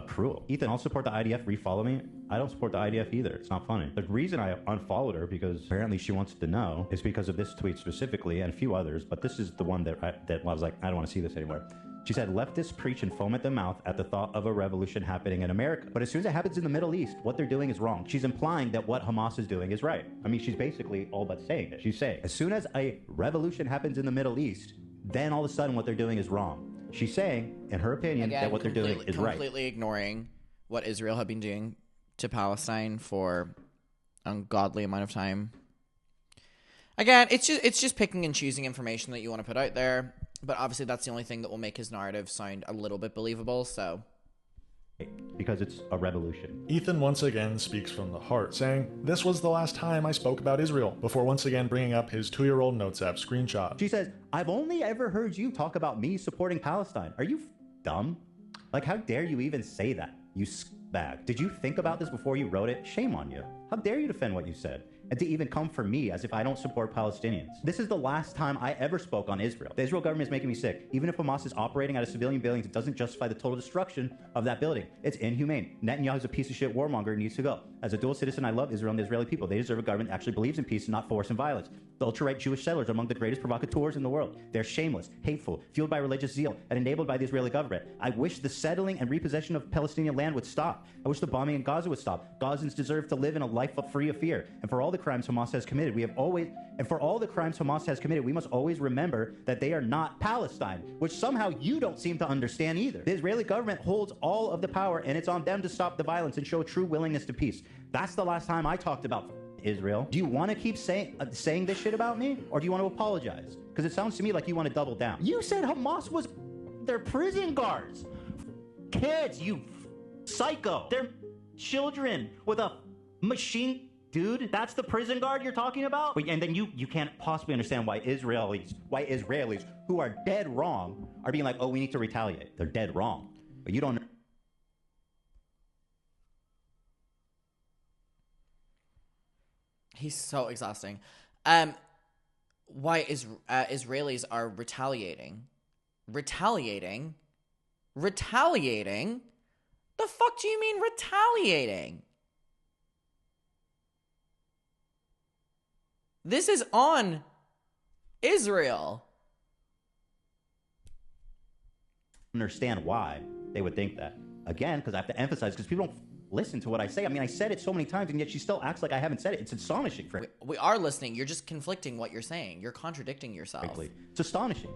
Cruel. Ethan, I'll support the IDF. Refollow me. I don't support the IDF either. It's not funny. The reason I unfollowed her, because apparently she wants to know, is because of this tweet specifically and a few others, but this is the one that I was like, I don't want to see this anymore. She said, leftists preach and foam at the mouth at the thought of a revolution happening in America. But as soon as it happens in the Middle East, what they're doing is wrong. She's implying that what Hamas is doing is right. I mean, she's basically all but saying it. She's saying, as soon as a revolution happens in the Middle East, then all of a sudden what they're doing is wrong. She's saying, in her opinion, that what they're doing is right. Completely ignoring what Israel had been doing to Palestine for an ungodly amount of time. Again, it's just picking and choosing information that you want to put out there. But obviously that's the only thing that will make his narrative sound a little bit believable, so... Because it's a revolution. Ethan once again speaks from the heart, saying, this was the last time I spoke about Israel, before once again bringing up his 2-year-old Notes app screenshot. She says, I've only ever heard you talk about me supporting Palestine. Are you dumb? How dare you even say that, you scumbag? Did you think about this before you wrote it? Shame on you. How dare you defend what you said? and to even come for me as if I don't support Palestinians. This is the last time I ever spoke on Israel. The Israel government is making me sick. Even if Hamas is operating out of civilian buildings, it doesn't justify the total destruction of that building. It's inhumane. Netanyahu's a piece of shit warmonger and needs to go. As a dual citizen, I love Israel and the Israeli people. They deserve a government that actually believes in peace and not force and violence. The ultra-right Jewish settlers are among the greatest provocateurs in the world. They're shameless, hateful, fueled by religious zeal, and enabled by the Israeli government. I wish the settling and repossession of Palestinian land would stop. I wish the bombing in Gaza would stop. Gazans deserve to live in a life free of fear. And for all the crimes Hamas has committed, we must always remember that they are not Palestine, which somehow you don't seem to understand either. The Israeli government holds all of the power, and it's on them to stop the violence and show a true willingness to peace. That's the last time I talked about Israel. Do you want to keep saying this shit about me, or do you want to apologize? Because it sounds to me like you want to double down. You said Hamas was their prison guards. Kids, you psycho. They're children with a machine. Dude, that's the prison guard you're talking about? And then you can't possibly understand why Israelis who are dead wrong are being like, oh, we need to retaliate. They're dead wrong. But you don't. He's so exhausting. Why Israelis are retaliating? Retaliating? Retaliating? The fuck do you mean retaliating? This is on Israel. Understand why they would think that. Again, because I have to emphasize, because people don't listen to what I say. I mean, I said it so many times, and yet she still acts like I haven't said it. It's astonishing. We are listening. You're just conflicting what you're saying. You're contradicting yourself. Frankly, it's astonishing.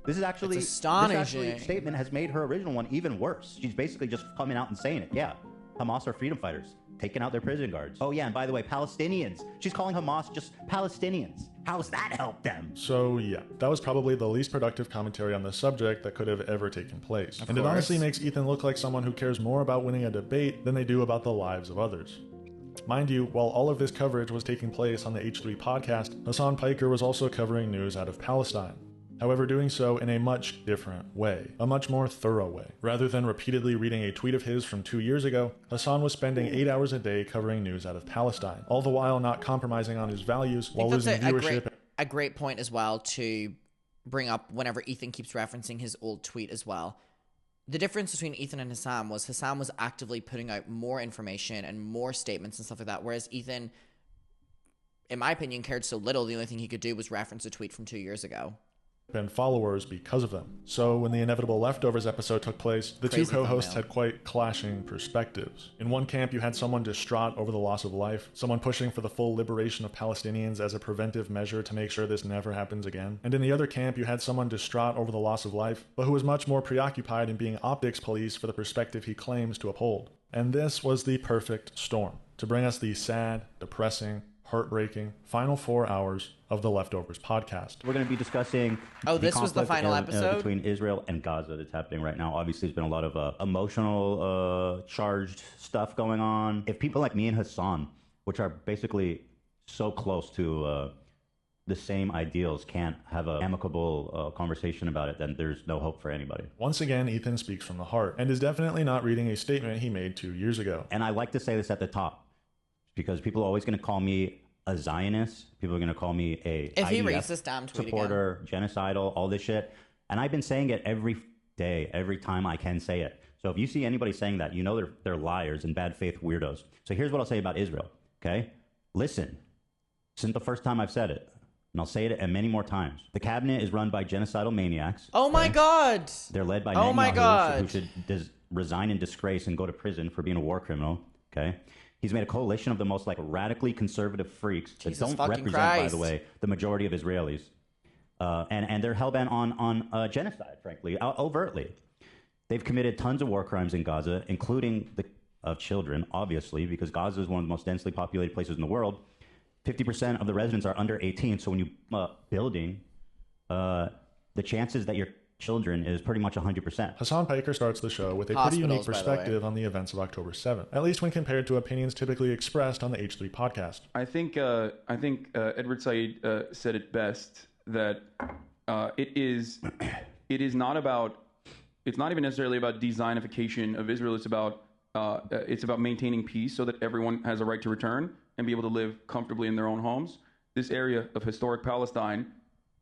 This astonishing statement has made her original one even worse. She's basically just coming out and saying it. Yeah, Hamas are freedom fighters, taking out their prison guards. Oh yeah, and by the way, Palestinians. She's calling Hamas just Palestinians. How's that help them? So yeah, that was probably the least productive commentary on the subject that could have ever taken place. And it honestly makes Ethan look like someone who cares more about winning a debate than they do about the lives of others. Mind you, while all of this coverage was taking place on the H3 podcast, Hasan Piker was also covering news out of Palestine. However, doing so in a much different way, a much more thorough way. Rather than repeatedly reading a tweet of his from 2 years ago, Hasan was spending 8 hours a day covering news out of Palestine, all the while not compromising on his values while losing viewership. A great point as well to bring up whenever Ethan keeps referencing his old tweet as well. The difference between Ethan and Hasan was actively putting out more information and more statements and stuff like that, whereas Ethan, in my opinion, cared so little, the only thing he could do was reference a tweet from 2 years ago. And followers because of them. So when the Inevitable Leftovers episode took place, the two co-hosts had quite clashing perspectives. In one camp, you had someone distraught over the loss of life, someone pushing for the full liberation of Palestinians as a preventive measure to make sure this never happens again. And in the other camp, you had someone distraught over the loss of life, but who was much more preoccupied in being optics police for the perspective he claims to uphold. And this was the perfect storm to bring us the sad, depressing, heartbreaking final 4 hours of the Leftovers podcast. We're going to be discussing this was the final episode between Israel and Gaza that's happening right now. Obviously, there's been a lot of emotional, charged stuff going on. If people like me and Hasan, which are basically so close to the same ideals, can't have an amicable conversation about it, then there's no hope for anybody. Once again, Ethan speaks from the heart and is definitely not reading a statement he made 2 years ago. And I like to say this at the top, because people are always going to call me a Zionist. People are going to call me a if he reads this damn tweet supporter, again. Genocidal, all this shit. And I've been saying it every day, every time I can say it. So if you see anybody saying that, you know they're liars and bad faith weirdos. So here's what I'll say about Israel, okay? Listen, this isn't the first time I've said it, and I'll say it many more times. The cabinet is run by genocidal maniacs. Oh my God! They're led by Netanyahu, who should resign in disgrace and go to prison for being a war criminal, okay? He's made a coalition of the most radically conservative freaks that don't represent, by the way, the majority of Israelis. And they're hellbent on genocide, frankly, overtly. They've committed tons of war crimes in Gaza, including of children, obviously, because Gaza is one of the most densely populated places in the world. 50% of the residents are under 18, so when you building, the chances that your children is pretty much 100%. Hasan Piker starts the show with a pretty unique perspective on the events of October 7th, at least when compared to opinions typically expressed on the H3 podcast. I think Edward Said said it best, that it's not even necessarily about designification of Israel. It's about maintaining peace so that everyone has a right to return. and be able to live comfortably in their own homes. This area of historic Palestine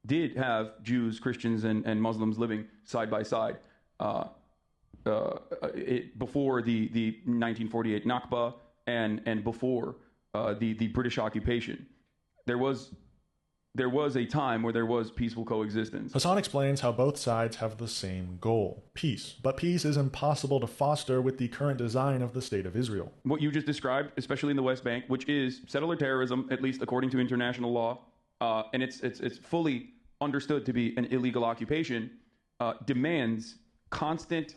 did have Jews, Christians, and Muslims living side by side. Before the 1948 Nakba and before the British occupation, there was a time where there was peaceful coexistence. Hasan explains how both sides have the same goal, peace. But peace is impossible to foster with the current design of the State of Israel. What you just described, especially in the West Bank, which is settler terrorism, at least according to international law, and it's fully understood to be an illegal occupation, demands constant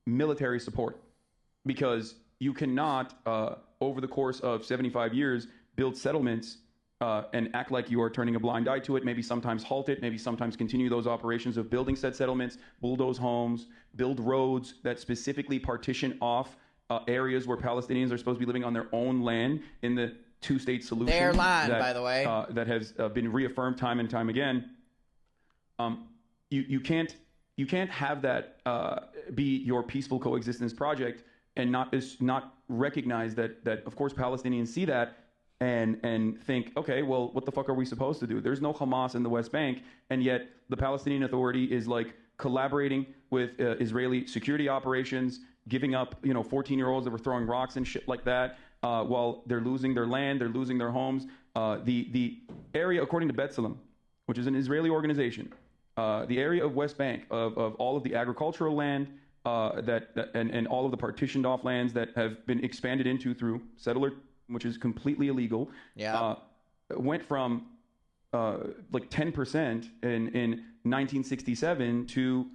military support, because you cannot, over the course of 75 years, build settlements and act like you are turning a blind eye to it, maybe sometimes halt it, maybe sometimes continue those operations of building said settlements, bulldoze homes, build roads that specifically partition off areas where Palestinians are supposed to be living on their own land in the two-state solution. Their land, by the way. That has been reaffirmed time and time again. You can't have that be your peaceful coexistence project and not recognize that of course Palestinians see that and think, okay, well, what the fuck are we supposed to do? There's no Hamas in the West Bank, and yet the Palestinian Authority is like collaborating with Israeli security operations, giving up 14-year-olds that were throwing rocks and shit like that, while they're losing their land, they're losing their homes. The area, according to B'Tselem, which is an Israeli organization, the area of West Bank of all of the agricultural land and all of the partitioned off lands that have been expanded into through settler, which is completely illegal, went from like 10% in 1967 to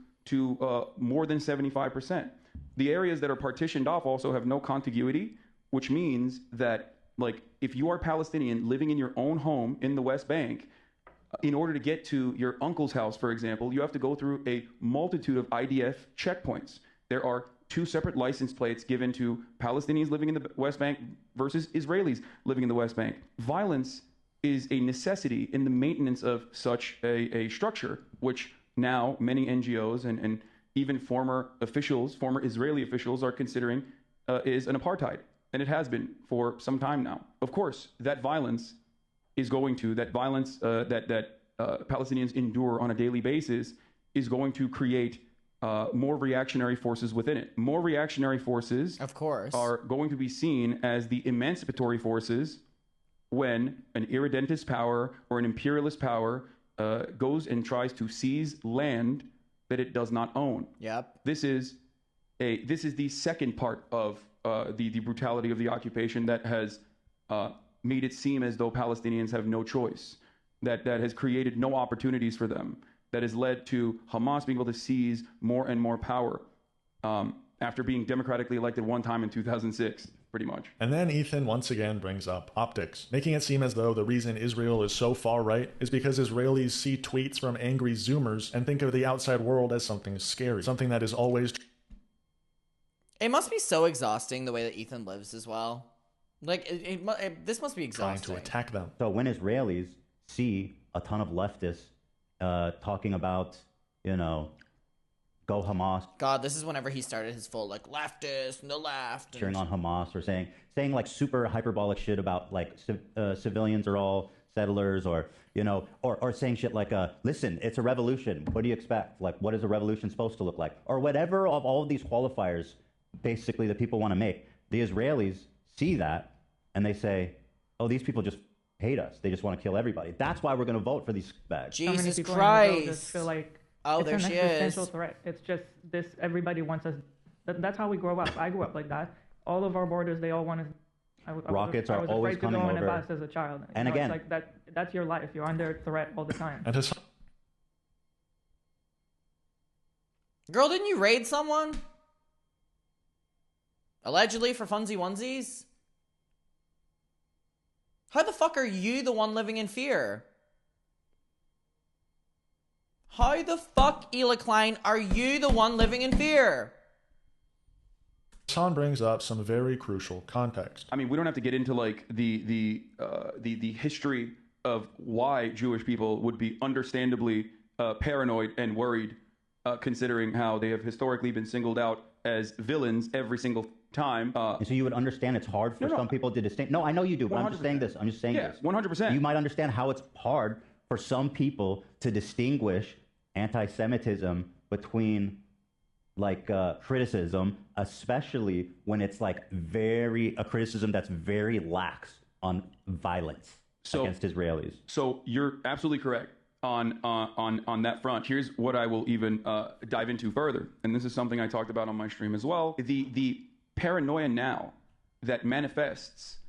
more than 75%. The areas that are partitioned off also have no contiguity, which means that, like, if you are Palestinian living in your own home in the West Bank, in order to get to your uncle's house, for example, you have to go through a multitude of IDF checkpoints. There are 2 separate license plates given to Palestinians living in the West Bank versus Israelis living in the West Bank. Violence is a necessity in the maintenance of such a structure, which now many NGOs and even former Israeli officials are considering is an apartheid. And it has been for some time now. Of course, that violence that Palestinians endure on a daily basis is going to create more reactionary forces within it. More reactionary forces, of course, are going to be seen as the emancipatory forces when an irredentist power or an imperialist power goes and tries to seize land that it does not own. Yep. This is the second part of the brutality of the occupation that has made it seem as though Palestinians have no choice, that has created no opportunities for them, that has led to Hamas being able to seize more and more power after being democratically elected one time in 2006, pretty much. And then Ethan once again brings up optics, making it seem as though the reason Israel is so far right is because Israelis see tweets from angry Zoomers and think of the outside world as something scary, something that is always... It must be so exhausting the way that Ethan lives as well. Like, this must be exhausting. Trying to attack them. So when Israelis see a ton of leftists talking about, go Hamas. God, this is whenever he started his full, like, leftist and the left. Cheering on Hamas, or saying like super hyperbolic shit about, like, civilians are all settlers, or saying shit like, listen, it's a revolution. What do you expect? Like, what is a revolution supposed to look like? Or whatever of all of these qualifiers, basically, that people want to make. The Israelis see that, and they say, oh, these people just hate us. They just want to kill everybody. That's why we're going to vote for these bags. Jesus Christ. Christ. Just feel like there it's she an existential is. threat. It's just this, everybody wants us. That's how we grow up. I grew up like that. All of our borders, they all want to. Rockets are always coming over. I was afraid to go on a bus as a child. And again, it's like that's your life. You're under threat all the time. And his... Girl, didn't you raid someone? Allegedly for funsy onesies? How the fuck are you the one living in fear? How the fuck, Ela Klein, are you the one living in fear? Hasan brings up some very crucial context. I mean, we don't have to get into like the history of why Jewish people would be understandably paranoid and worried, considering how they have historically been singled out as villains every single time. And so you would understand it's hard for some people to distinguish. No, I know you do, but I'm just saying this. I'm just saying this. 100%. You might understand how it's hard for some people to distinguish anti-Semitism between like criticism, especially when it's like a criticism that's very lax on violence against Israelis. So you're absolutely correct on that front. Here's what I will even dive into further, and this is something I talked about on my stream as well. The paranoia now that manifests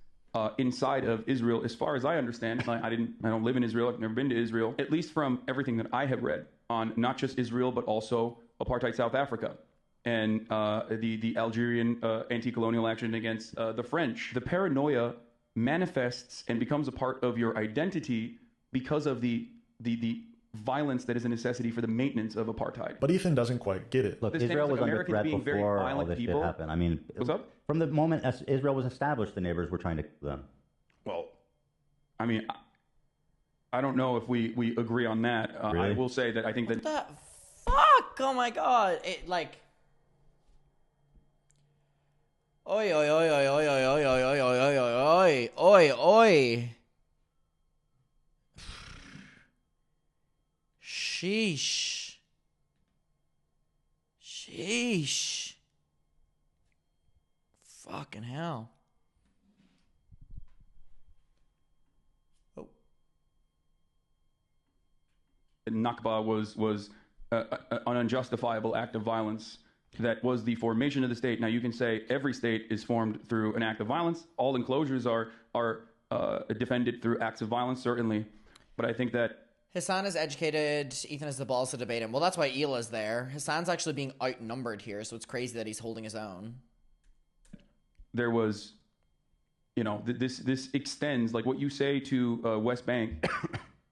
inside of Israel, as far as I understand, I don't live in Israel. I've never been to Israel. At least from everything that I have read on not just Israel but also apartheid South Africa and the Algerian anti-colonial action against the French. The paranoia manifests and becomes a part of your identity because of the violence that is a necessity for the maintenance of apartheid. But Ethan doesn't quite get it. Look, Israel was under threat before all this shit happened. I mean, what's up? From the moment Israel was established, the neighbors were trying to kill them. Well, I mean, I don't know if we agree on that. Really? I will say that I think that... What the fuck? Oh my god. It like... Oi, oi, oi, oi, oi, oi, oi, oi, oi, oi, oi, oi, oi. Sheesh. Sheesh. Fucking hell. Oh. Nakba was an unjustifiable act of violence that was the formation of the state. Now you can say every state is formed through an act of violence. All enclosures are defended through acts of violence, certainly. But I think that Hasan is educated. Ethan has the balls to debate him. Well, that's why Ela's there. Hasan's actually being outnumbered here, so it's crazy that he's holding his own. there was, this extends, like what you say to West Bank,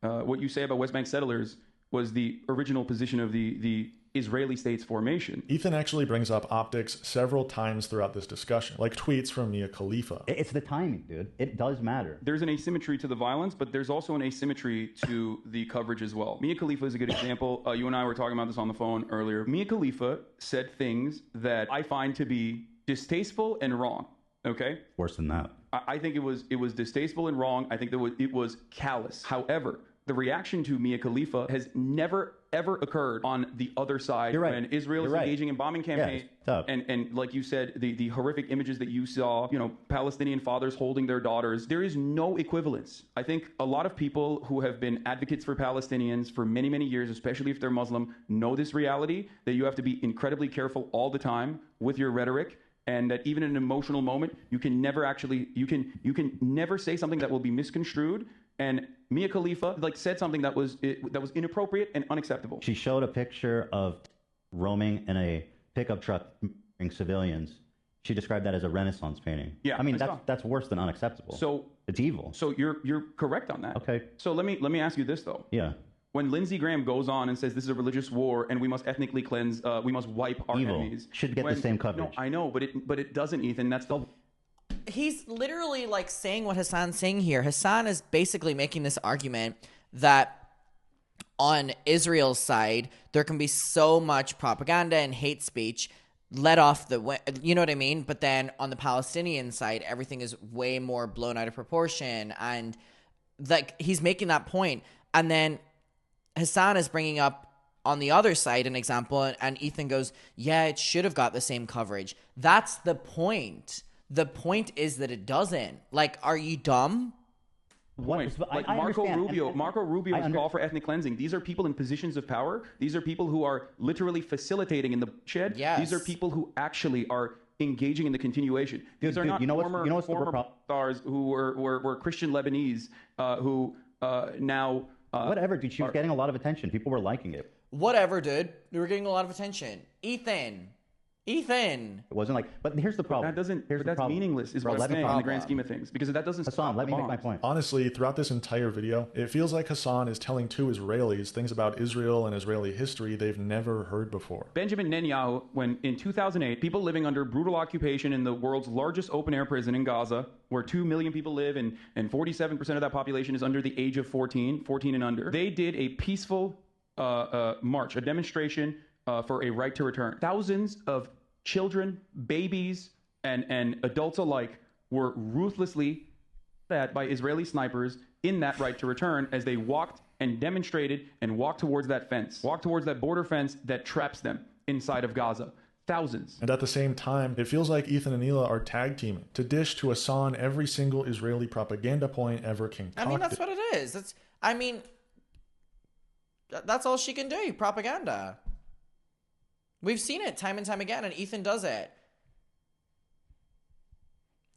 what you say about West Bank settlers was the original position of the Israeli state's formation. Ethan actually brings up optics several times throughout this discussion, like tweets from Mia Khalifa. It's the timing, dude. It does matter. There's an asymmetry to the violence, but there's also an asymmetry to the coverage as well. Mia Khalifa is a good example. You and I were talking about this on the phone earlier. Mia Khalifa said things that I find to be distasteful and wrong. Okay? Worse than that. I think it was distasteful and wrong. I think that it was callous. However, the reaction to Mia Khalifa has never, ever occurred on the other side. You're right. When Israel is engaging in bombing campaigns. Yeah, and like you said, the horrific images that you saw, Palestinian fathers holding their daughters, there is no equivalence. I think a lot of people who have been advocates for Palestinians for many, many years, especially if they're Muslim, know this reality, that you have to be incredibly careful all the time with your rhetoric. And that even in an emotional moment, you can never you can never say something that will be misconstrued. And Mia Khalifa said something that was inappropriate and unacceptable. She showed a picture of roaming in a pickup truck in civilians. She described that as a Renaissance painting. Yeah, I mean that's worse than unacceptable. So it's evil. So you're correct on that. Okay. So let me ask you this though. Yeah. When Lindsey Graham goes on and says this is a religious war and we must ethnically cleanse, we must wipe our enemies. Should get the same coverage. No, I know, but it doesn't, Ethan. That's the... He's literally saying what Hasan's saying here. Hasan is basically making this argument that on Israel's side, there can be so much propaganda and hate speech let off the, you know what I mean? But then on the Palestinian side, everything is way more blown out of proportion. And he's making that point. And then Hasan is bringing up on the other side an example, and Ethan goes, yeah, it should have got the same coverage. That's the point. The point is that it doesn't. Are you dumb? Marco Rubio was called for ethnic cleansing. These are people in positions of power. These are people who are literally facilitating in the shed. Yes. These are people who actually are engaging in the continuation. These are not former stars who were Christian Lebanese who now... whatever, dude. She was getting a lot of attention. People were liking it. Whatever, dude. We were getting a lot of attention. Ethan. It wasn't but here's the problem. That's meaningless, is what I'm saying in the grand scheme of things, because that doesn't Hasan, let me make my point. Honestly, throughout this entire video, it feels like Hasan is telling two Israelis things about Israel and Israeli history they've never heard before. Benjamin Netanyahu, when in 2008, people living under brutal occupation in the world's largest open-air prison in Gaza, where 2 million people live and 47% of that population is under the age of 14 and under, they did a peaceful march, a demonstration for a right to return. Thousands of children, babies, and adults alike were ruthlessly that by Israeli snipers in that right to return as they walked and demonstrated and walked towards that fence, walked towards that border fence that traps them inside of Gaza. Thousands. And at the same time, it feels like Ethan and Hila are tag teaming to dish to Hasan every single Israeli propaganda point ever concocted. I mean, that's what it is. That's all she can do, propaganda. We've seen it time and time again, and Ethan does it.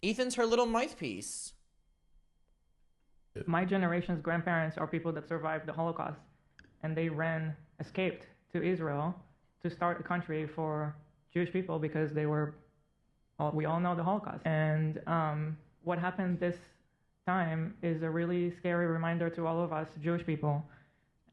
Ethan's her little mouthpiece. My generation's grandparents are people that survived the Holocaust, and they escaped to Israel to start a country for Jewish people because we all know the Holocaust. And what happened this time is a really scary reminder to all of us Jewish people,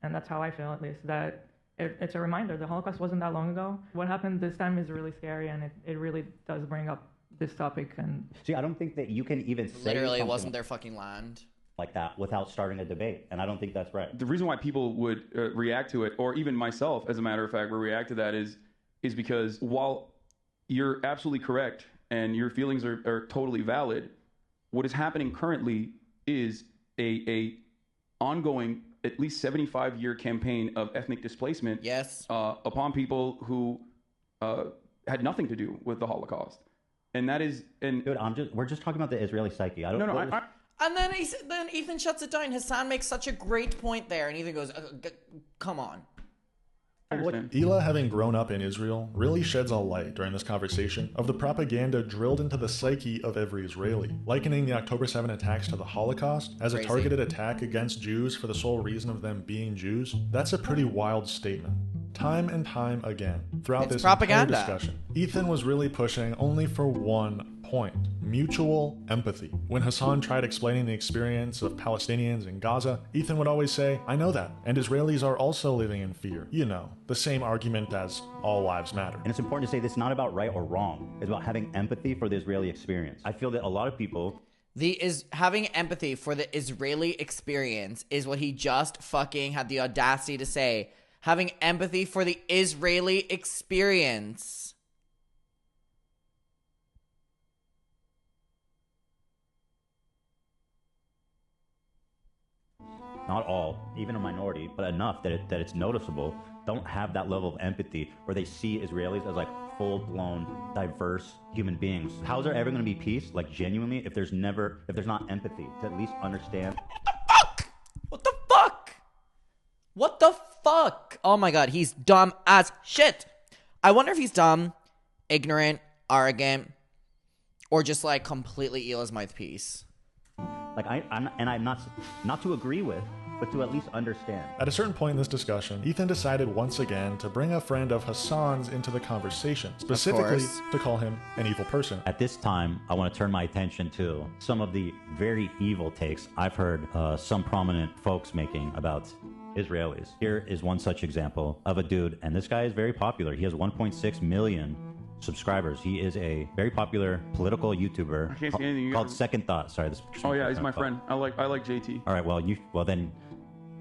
and that's how I feel at least, that it's a reminder. The Holocaust wasn't that long ago. What happened this time is really scary, and it really does bring up this topic. And see, I don't think that you can even say literally it wasn't their fucking land like that without starting a debate, and I don't think that's right. The reason why people would react to it, or even myself, as a matter of fact, would react to that is because while you're absolutely correct and your feelings are totally valid, what is happening currently is a ongoing, at least 75-year campaign of ethnic displacement. Yes. Upon people who had nothing to do with the Holocaust, and that is. And dude, we're just talking about the Israeli psyche. I don't. No. And then Ethan shuts it down. Hasan makes such a great point there, and Ethan goes, "Come on." Hila, having grown up in Israel, really sheds a light during this conversation of the propaganda drilled into the psyche of every Israeli, likening the October 7 attacks to the Holocaust as a targeted attack against Jews for the sole reason of them being Jews. That's a pretty wild statement. Time and time again, throughout this entire discussion, Ethan was really pushing only for one point: mutual empathy. When Hasan tried explaining the experience of Palestinians in Gaza, Ethan would always say, "I know that, and Israelis are also living in fear." You know, the same argument as all lives matter. And it's important to say this is not about right or wrong. It's about having empathy for the Israeli experience. I feel that a lot of people... having empathy for the Israeli experience is what he just fucking had the audacity to say. Having empathy for the Israeli experience. Not all, even a minority, but enough that it's noticeable, don't have that level of empathy where they see Israelis as like full-blown, diverse human beings. How's there ever going to be peace, like genuinely, if there's not empathy to at least understand? What the fuck? What the fuck? Oh my god, he's dumb as shit. I wonder if he's dumb, ignorant, arrogant, or just like completely Hila's mouthpiece. Like I'm not to agree with, but to at least understand. At a certain point in this discussion, Ethan decided once again to bring a friend of Hasan's into the conversation, specifically to call him an evil person. At this time, I want to turn my attention to some of the very evil takes I've heard some prominent folks making about Israelis. Here is one such example of a dude, and this guy is very popular. He has 1.6 million subscribers. He is a very popular political YouTuber called Second Thought. Sorry, this. Oh yeah, he's my friend. I like JT. All right, well then,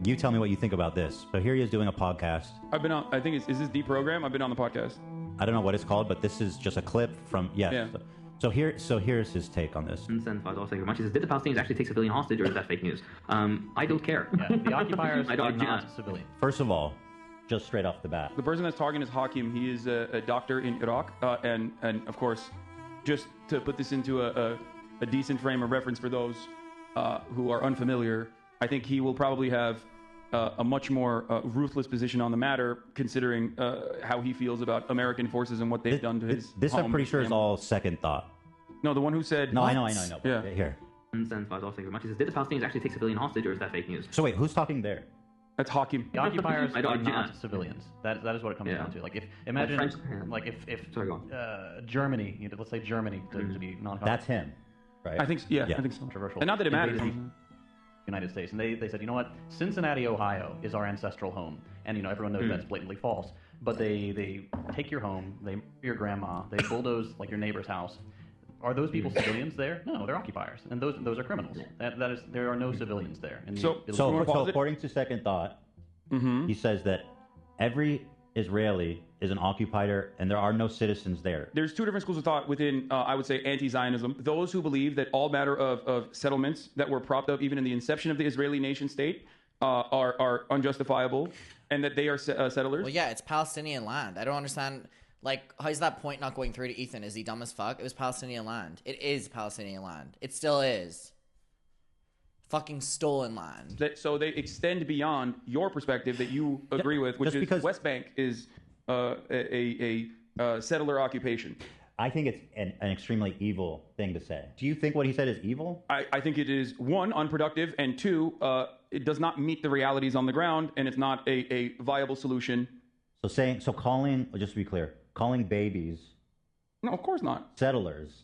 you tell me what you think about this. So here he is doing a podcast. I've been on. I think is this Deprogram? I've been on the podcast. I don't know what it's called, but this is just a clip from Yeah. So here's his take on this. He says, did the Palestinians actually take civilian hostage, or is that fake news? I don't care. Yeah, the occupiers I don't, are not civilian. First of all, just straight off the bat, the person that's talking is Hakim. He is a doctor in Iraq, and of course, just to put this into a decent frame of reference for those who are unfamiliar, I think he will probably have a much more ruthless position on the matter, considering how he feels about American forces and what they've done to his This home I'm pretty sure is family. all Second Thought. No, the one who said... No, what? I know. Yeah. Here. He says, did the Palestinians actually take civilian hostage, or is that fake news? So wait, who's talking there? That's Hakim. The occupiers I don't- are not civilians. That is what it comes down to. Like imagine Germany, let's say Germany to be non. That's him, right? I think so. Yeah, I think so. Controversial. And not that it matters. Invaded the United States, and they said, you know what, Cincinnati, Ohio is our ancestral home, and everyone knows that's blatantly false. But they take your home, they your grandma, they bulldoze like your neighbor's house. Are those people civilians there? No, they're occupiers, and those are criminals. That is, there are no civilians there. So according to Second Thought, he says that every Israeli is an occupier and there are no citizens there. There's two different schools of thought within, I would say, anti-Zionism. Those who believe that all matter of settlements that were propped up even in the inception of the Israeli nation state are unjustifiable, and that they are settlers. Well, yeah, it's Palestinian land. I don't understand. Like, how is that point not going through to Ethan? Is he dumb as fuck? It was Palestinian land. It is Palestinian land. It still is. Fucking stolen land. So they extend beyond your perspective that you agree with, which is West Bank is a settler occupation. I think it's an extremely evil thing to say. Do you think what he said is evil? I think it is, one, unproductive, and two, it does not meet the realities on the ground, and it's not a viable solution. So calling, just to be clear, calling babies. No, of course not. Settlers.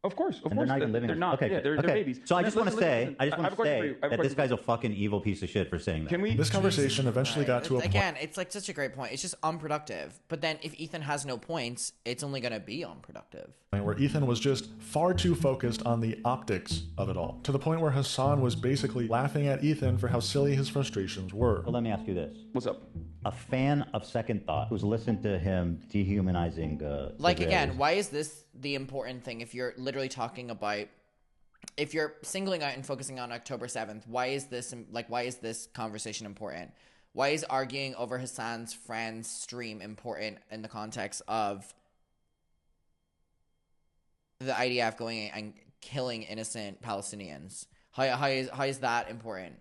Of course. They're not even living. They're not. Okay, Yeah, they're babies. So I just want to say that that this guy's a fucking evil piece of shit for saying that. This conversation eventually got to a point. Again, it's like such a great point. It's just unproductive. But then if Ethan has no points, it's only going to be unproductive. Where Ethan was just far too focused on the optics of it all, to the point where Hasan was basically laughing at Ethan for how silly his frustrations were. Well, let me ask you this. What's up? A fan of Second Thought who's listened to him dehumanizing like, Israelis. again, why is this the important thing? If you're literally talking about, if you're singling out and focusing on October 7th, why is this conversation important? Why is arguing over Hasan's friend's stream important in the context of the IDF going and killing innocent Palestinians? How is that important?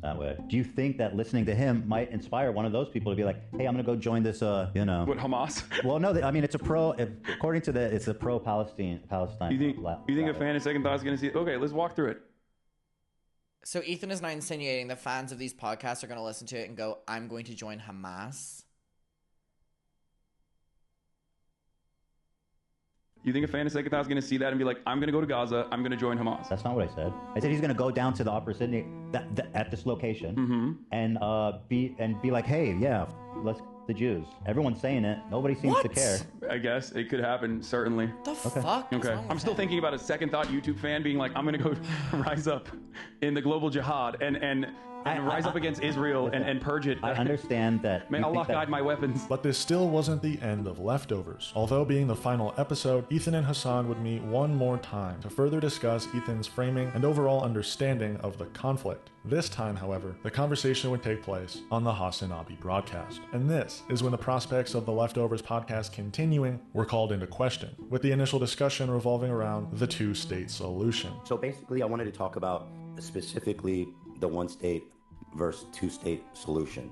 That way. Do you think that listening to him might inspire one of those people to be like, hey, I'm going to go join this, What, Hamas? Well, no, I mean, according to it's a pro-Palestine. You think a fan of Second Thought is going to see it? Okay, let's walk through it. So Ethan is now insinuating that fans of these podcasts are going to listen to it and go, I'm going to join Hamas. You think a fan of Second Thought is going to see that and be like, I'm going to go to Gaza, I'm going to join Hamas? That's not what I said. I said he's going to go down to the Opera Sydney at this location and be like, hey, yeah, let's the Jews. Everyone's saying it. Nobody seems to care. I guess it could happen, certainly. The fuck? Okay. I'm still thinking about a Second Thought YouTube fan being like, I'm going to go rise up in the global jihad and rise up against Israel and purge it. I understand that. May Allah guide my weapons. But this still wasn't the end of Leftovers. Although being the final episode, Ethan and Hasan would meet one more time to further discuss Ethan's framing and overall understanding of the conflict. This time, however, the conversation would take place on the Hasan Abi broadcast. And this is when the prospects of the Leftovers podcast continuing were called into question, with the initial discussion revolving around the two-state solution. So basically, I wanted to talk about specifically the one-state versus two-state solution.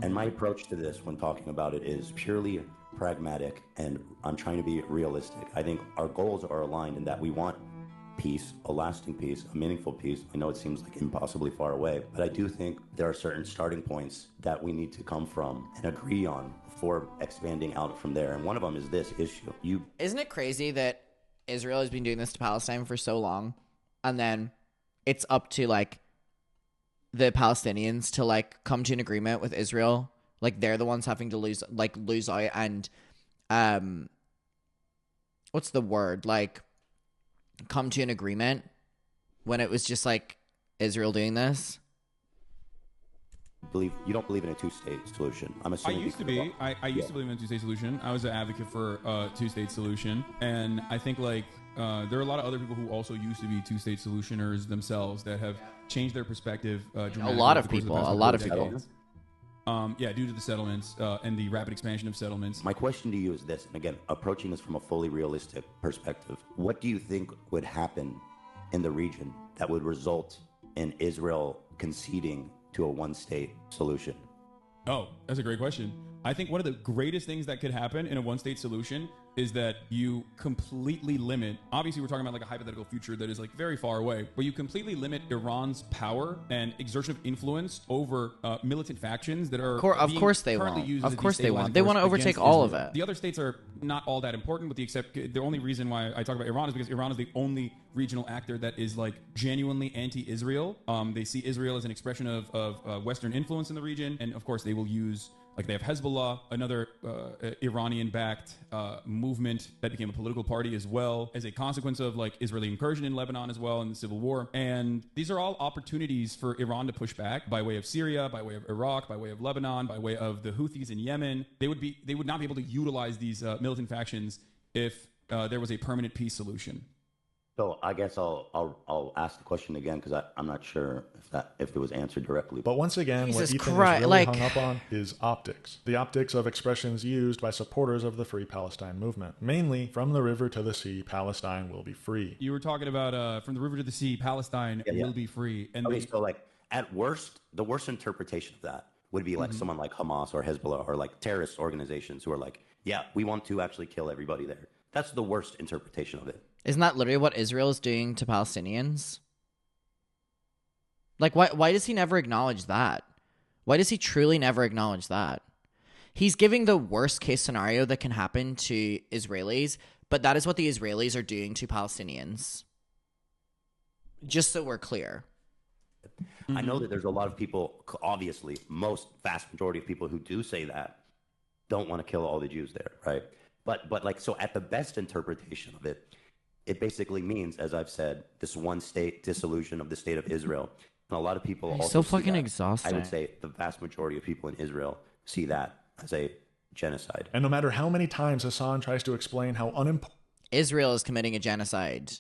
And my approach to this when talking about it is purely pragmatic, and I'm trying to be realistic. I think our goals are aligned in that we want peace, a lasting peace, a meaningful peace. I know it seems like impossibly far away, but I do think there are certain starting points that we need to come from and agree on before expanding out from there. And one of them is this issue. Isn't it crazy that Israel has been doing this to Palestine for so long, and then it's up to like the Palestinians to like come to an agreement with Israel? Like they're the ones having to lose out and what's the word? Like come to an agreement when it was just like Israel doing this? You don't believe in a two-state solution. I'm assuming I used to believe in a two-state solution. I was an advocate for a two-state solution, and I think like there are a lot of other people who also used to be two-state solutioners themselves that have changed their perspective dramatically. A lot of people. Yeah, due to the settlements and the rapid expansion of settlements. My question to you is this, and again, approaching this from a fully realistic perspective. What do you think would happen in the region that would result in Israel conceding to a one-state solution? Oh, that's a great question. I think one of the greatest things that could happen in a one-state solution is that you completely limit, obviously we're talking about like a hypothetical future that is like very far away, but you completely limit Iran's power and exertion of influence over militant factions that are of course they want. They want to overtake all of it. The other states are not all that important, with the only reason why I talk about Iran is because Iran is the only regional actor that is like genuinely anti-Israel. They see Israel as an expression of Western influence in the region, and of course they will use Like they have Hezbollah, another Iranian-backed movement that became a political party as well, as a consequence of like Israeli incursion in Lebanon as well in the civil war. And these are all opportunities for Iran to push back by way of Syria, by way of Iraq, by way of Lebanon, by way of the Houthis in Yemen. They would not be able to utilize these militant factions if there was a permanent peace solution. So I guess I'll ask the question again because I'm not sure if it was answered directly. But once again, Jesus what Ethan Christ, is really like- hung up on is optics. The optics of expressions used by supporters of the Free Palestine movement. Mainly, from the river to the sea, Palestine will be free. You were talking about from the river to the sea, Palestine will be free. And Okay, so like at worst, the worst interpretation of that would be like someone like Hamas or Hezbollah or like terrorist organizations who are like, yeah, we want to actually kill everybody there. That's the worst interpretation of it. Isn't that literally what Israel is doing to Palestinians? Like, why does he never acknowledge that? Why does he truly never acknowledge that? He's giving the worst case scenario that can happen to Israelis, but that is what the Israelis are doing to Palestinians. Just so we're clear. I know that there's a lot of people, obviously, vast majority of people who do say that don't want to kill all the Jews there, right? But like, so at the best interpretation of it, it basically means, as I've said, this one state dissolution of the state of Israel. And a lot of people He's also so fucking see that. exhausting. I would say the vast majority of people in Israel see that as a genocide. And no matter how many times Hasan tries to explain how unimportant Israel is committing a genocide.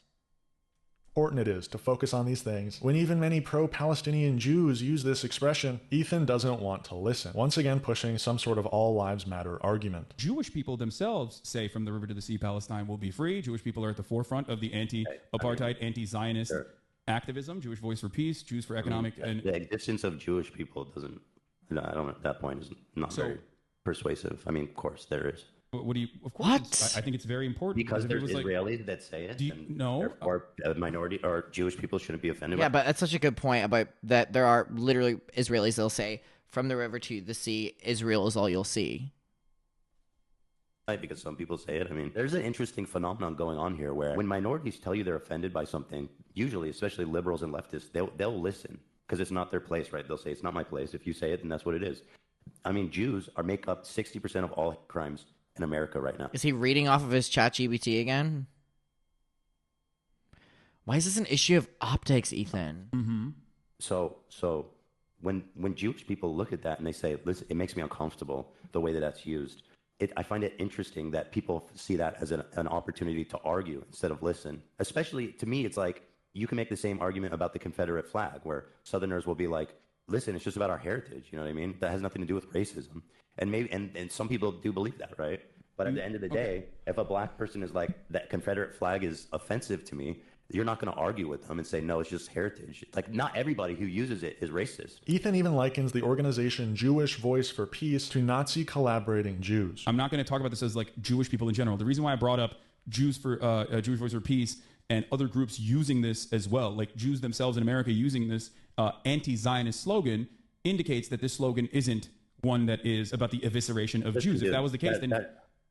It is to focus on these things, when even many pro-Palestinian Jews use this expression, Ethan doesn't want to listen, once again pushing some sort of all lives matter argument. Jewish people themselves say from the river to the sea, Palestine will be free. Jewish people are at the forefront of the anti-apartheid, anti-Zionist activism, Jewish Voice for Peace, Jews for Economic... and the existence of Jewish people doesn't, I don't know, at that point is not very persuasive. I mean, of course there is. What do you? Of course, I think it's very important because there's like, Israelis that say it. No, or minority or Jewish people shouldn't be offended. Yeah, but that's such a good point about that. There are literally Israelis. They'll say, "From the river to the sea, Israel is all you'll see." Because some people say it. I mean, there's an interesting phenomenon going on here where when minorities tell you they're offended by something, usually, especially liberals and leftists, they'll listen because it's not their place, right? They'll say it's not my place. If you say it, then that's what it is. I mean, Jews make up 60% of all crimes in America right now. Is he reading off of his ChatGPT again? Why is this an issue of optics, Ethan? Mm-hmm. So when Jewish people look at that and they say, listen, it makes me uncomfortable the way that that's used. I find it interesting that people see that as an opportunity to argue instead of listen. Especially to me, it's like you can make the same argument about the Confederate flag, where Southerners will be like, listen, it's just about our heritage. You know what I mean? That has nothing to do with racism. And maybe and some people do believe that, right? But at the end of the day, if a black person is like, that Confederate flag is offensive to me, you're not going to argue with them and say, no, it's just heritage. Like, not everybody who uses it is racist. Ethan even likens the organization Jewish Voice for Peace to Nazi collaborating Jews. I'm not going to talk about this as like Jewish people in general. The reason why I brought up Jewish Voice for Peace and other groups using this as well, like Jews themselves in America using this anti-Zionist slogan, indicates that this slogan isn't one that is about the evisceration of Jews. If that was the case, then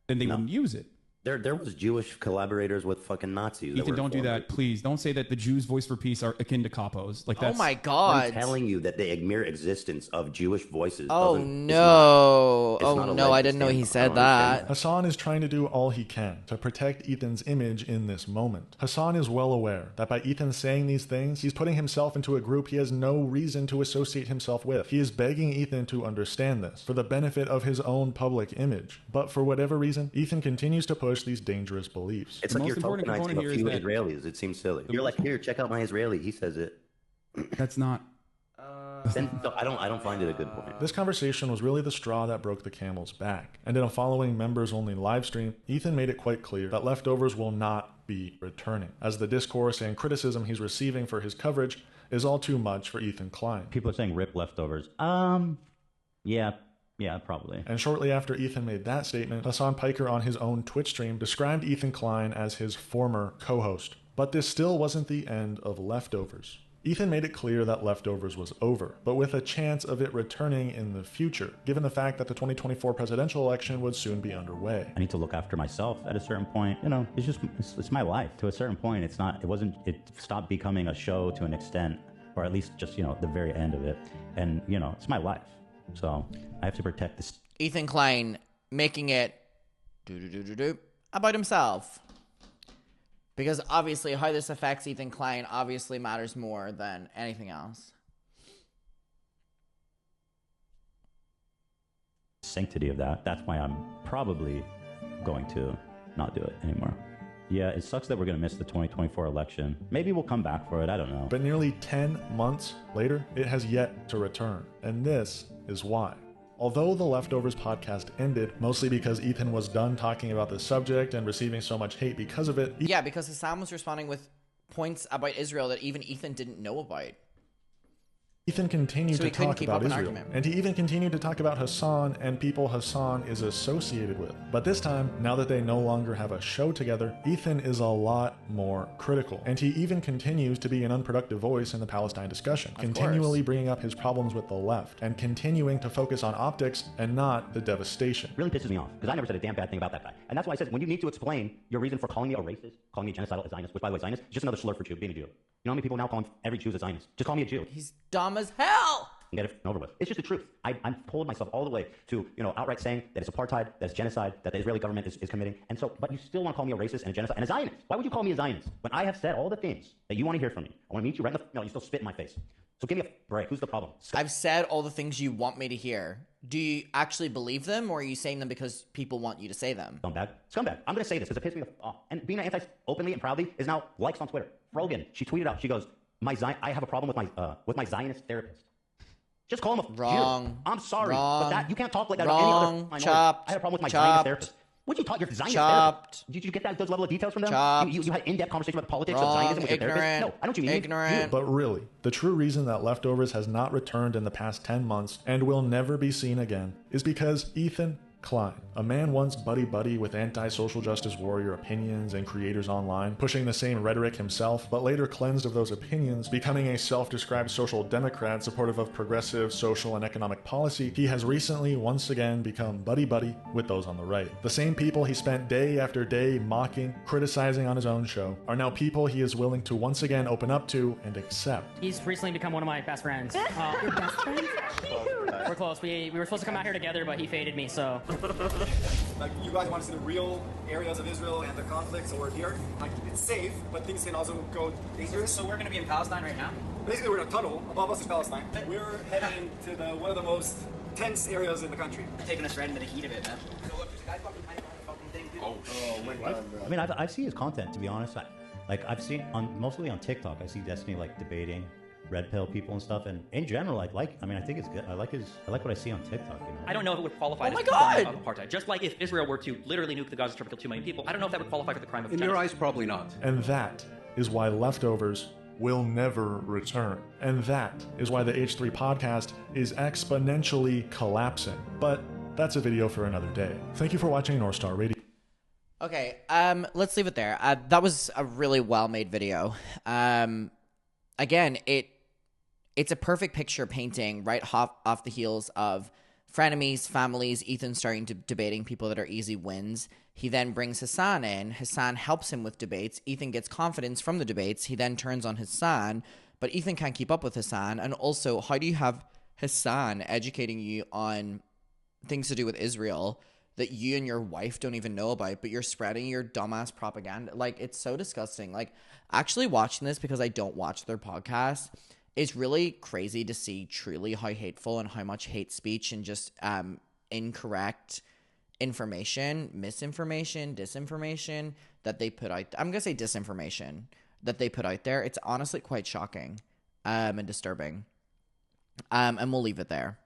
they wouldn't use it. There was Jewish collaborators with fucking Nazis. Ethan, don't do that, please. Don't say that the Jews' Voice for Peace are akin to capos. Like that's, oh my God! I'm telling you that the mere existence of Jewish voices. Oh no! Oh no! I didn't know he said that. Hasan is trying to do all he can to protect Ethan's image in this moment. Hasan is well aware that by Ethan saying these things, he's putting himself into a group he has no reason to associate himself with. He is begging Ethan to understand this for the benefit of his own public image. But for whatever reason, Ethan continues to push these dangerous beliefs. It's like you're tokenizing a few Israelis. It seems silly. You're like, here, check out my Israeli. He says it. That's not. Then, I don't find it a good point. This conversation was really the straw that broke the camel's back. And in a following members-only live stream, Ethan made it quite clear that leftovers will not be returning, as the discourse and criticism he's receiving for his coverage is all too much for Ethan Klein. People are saying rip leftovers. Yeah, probably. And shortly after Ethan made that statement, Hasan Piker on his own Twitch stream described Ethan Klein as his former co-host. But this still wasn't the end of Leftovers. Ethan made it clear that Leftovers was over, but with a chance of it returning in the future, given the fact that the 2024 presidential election would soon be underway. I need to look after myself at a certain point. You know, it's my life. To a certain point, it stopped becoming a show to an extent, or at least just, the very end of it. And, it's my life. So I have to protect this. Ethan Klein making it about himself. Because obviously how this affects Ethan Klein obviously matters more than anything else. Sanctity of that. That's why I'm probably going to not do it anymore. Yeah, it sucks that we're going to miss the 2024 election. Maybe we'll come back for it. I don't know. But nearly 10 months later, it has yet to return. And this is why. Although the Leftovers podcast ended, mostly because Ethan was done talking about the subject and receiving so much hate because of it. Yeah, because Hasan was responding with points about Israel that even Ethan didn't know about. Ethan continued to talk about Israel, and he even continued to talk about Hasan and people Hasan is associated with. But this time, now that they no longer have a show together, Ethan is a lot more critical. And he even continues to be an unproductive voice in the Palestine discussion, continually bringing up his problems with the left, and continuing to focus on optics and not the devastation. Really pisses me off, because I never said a damn bad thing about that guy. And that's why I said, when you need to explain your reason for calling me a racist, calling me a genocidal, a Zionist, which by the way, Zionist is just another slur for Jew, being a Jew. You know how many people now call every Jew a Zionist? Just call me a Jew. He's dumb as hell. And get it over with. It's just the truth. I'm told myself all the way to, outright saying that it's apartheid, that it's genocide, that the Israeli government is committing. And so, but you still want to call me a racist and a genocide and a Zionist. Why would you call me a Zionist when I have said all the things that you want to hear from me? I want to meet you right in the... No, you still spit in my face. So give me a break. Who's the problem? I've said all the things you want me to hear. Do you actually believe them, or are you saying them because people want you to say them? Scumbag. Scumbag. I'm going to say this because it pisses me off. And being an openly and proudly is now likes on Twitter. Rogan, she tweeted out, she goes, I have a problem with my Zionist therapist. Just call him a Wrong. Jew. I'm sorry, but that you can't talk like that Wrong. about any other minority. Chopped. I had a problem with my Chopped. Zionist therapist. What did you talk? Your Zionist therapist? Did you get those level of details from them? You had in-depth conversation about the politics of Zionism with your therapist? No, I don't. You mean ignorant. But really, the true reason that Leftovers has not returned in the past 10 months and will never be seen again is because Ethan Klein, a man once buddy-buddy with anti-social justice warrior opinions and creators online, pushing the same rhetoric himself, but later cleansed of those opinions, becoming a self-described social democrat supportive of progressive social and economic policy, he has recently once again become buddy-buddy with those on the right. The same people he spent day after day mocking, criticizing on his own show, are now people he is willing to once again open up to and accept. He's recently become one of my best friends. Your best friend? We're close. We were supposed to come out here together, but he faded me, so... Like, you guys want to see the real areas of Israel and the conflicts, so we're here. Like, it's safe, but things can also go dangerous. So we're going to be in Palestine right now? Basically, we're in a tunnel. Above us is Palestine. We're heading to one of the most tense areas in the country. Taking us right into the heat of it, man. I mean, I've seen his content, to be honest. I've seen mostly on TikTok. I see Destiny debating red pill people and stuff, and in general, I think it's good. I like what I see on TikTok. I don't know if it would qualify as my a crime God! of apartheid. Just like if Israel were to literally nuke the Gaza Strip and kill 2 million people, I don't know if that would qualify for the crime of genocide. In your eyes, probably not. And that is why Leftovers will never return. And that is why the H3 podcast is exponentially collapsing. But that's a video for another day. Thank you for watching North Star Radio. Okay, let's leave it there. That was a really well-made video. Again, it's a perfect picture painting right off the heels of frenemies, families, Ethan starting to debating people that are easy wins. He then brings Hasan in. Hasan helps him with debates. Ethan gets confidence from the debates. He then turns on Hasan, but Ethan can't keep up with Hasan. And also, how do you have Hasan educating you on things to do with Israel that you and your wife don't even know about, but you're spreading your dumbass propaganda? It's so disgusting. Actually watching this, because I don't watch their podcast, it's really crazy to see truly how hateful and how much hate speech and just incorrect information, misinformation, disinformation that they put out. I'm going to say disinformation that they put out there. It's honestly quite shocking and disturbing. And we'll leave it there.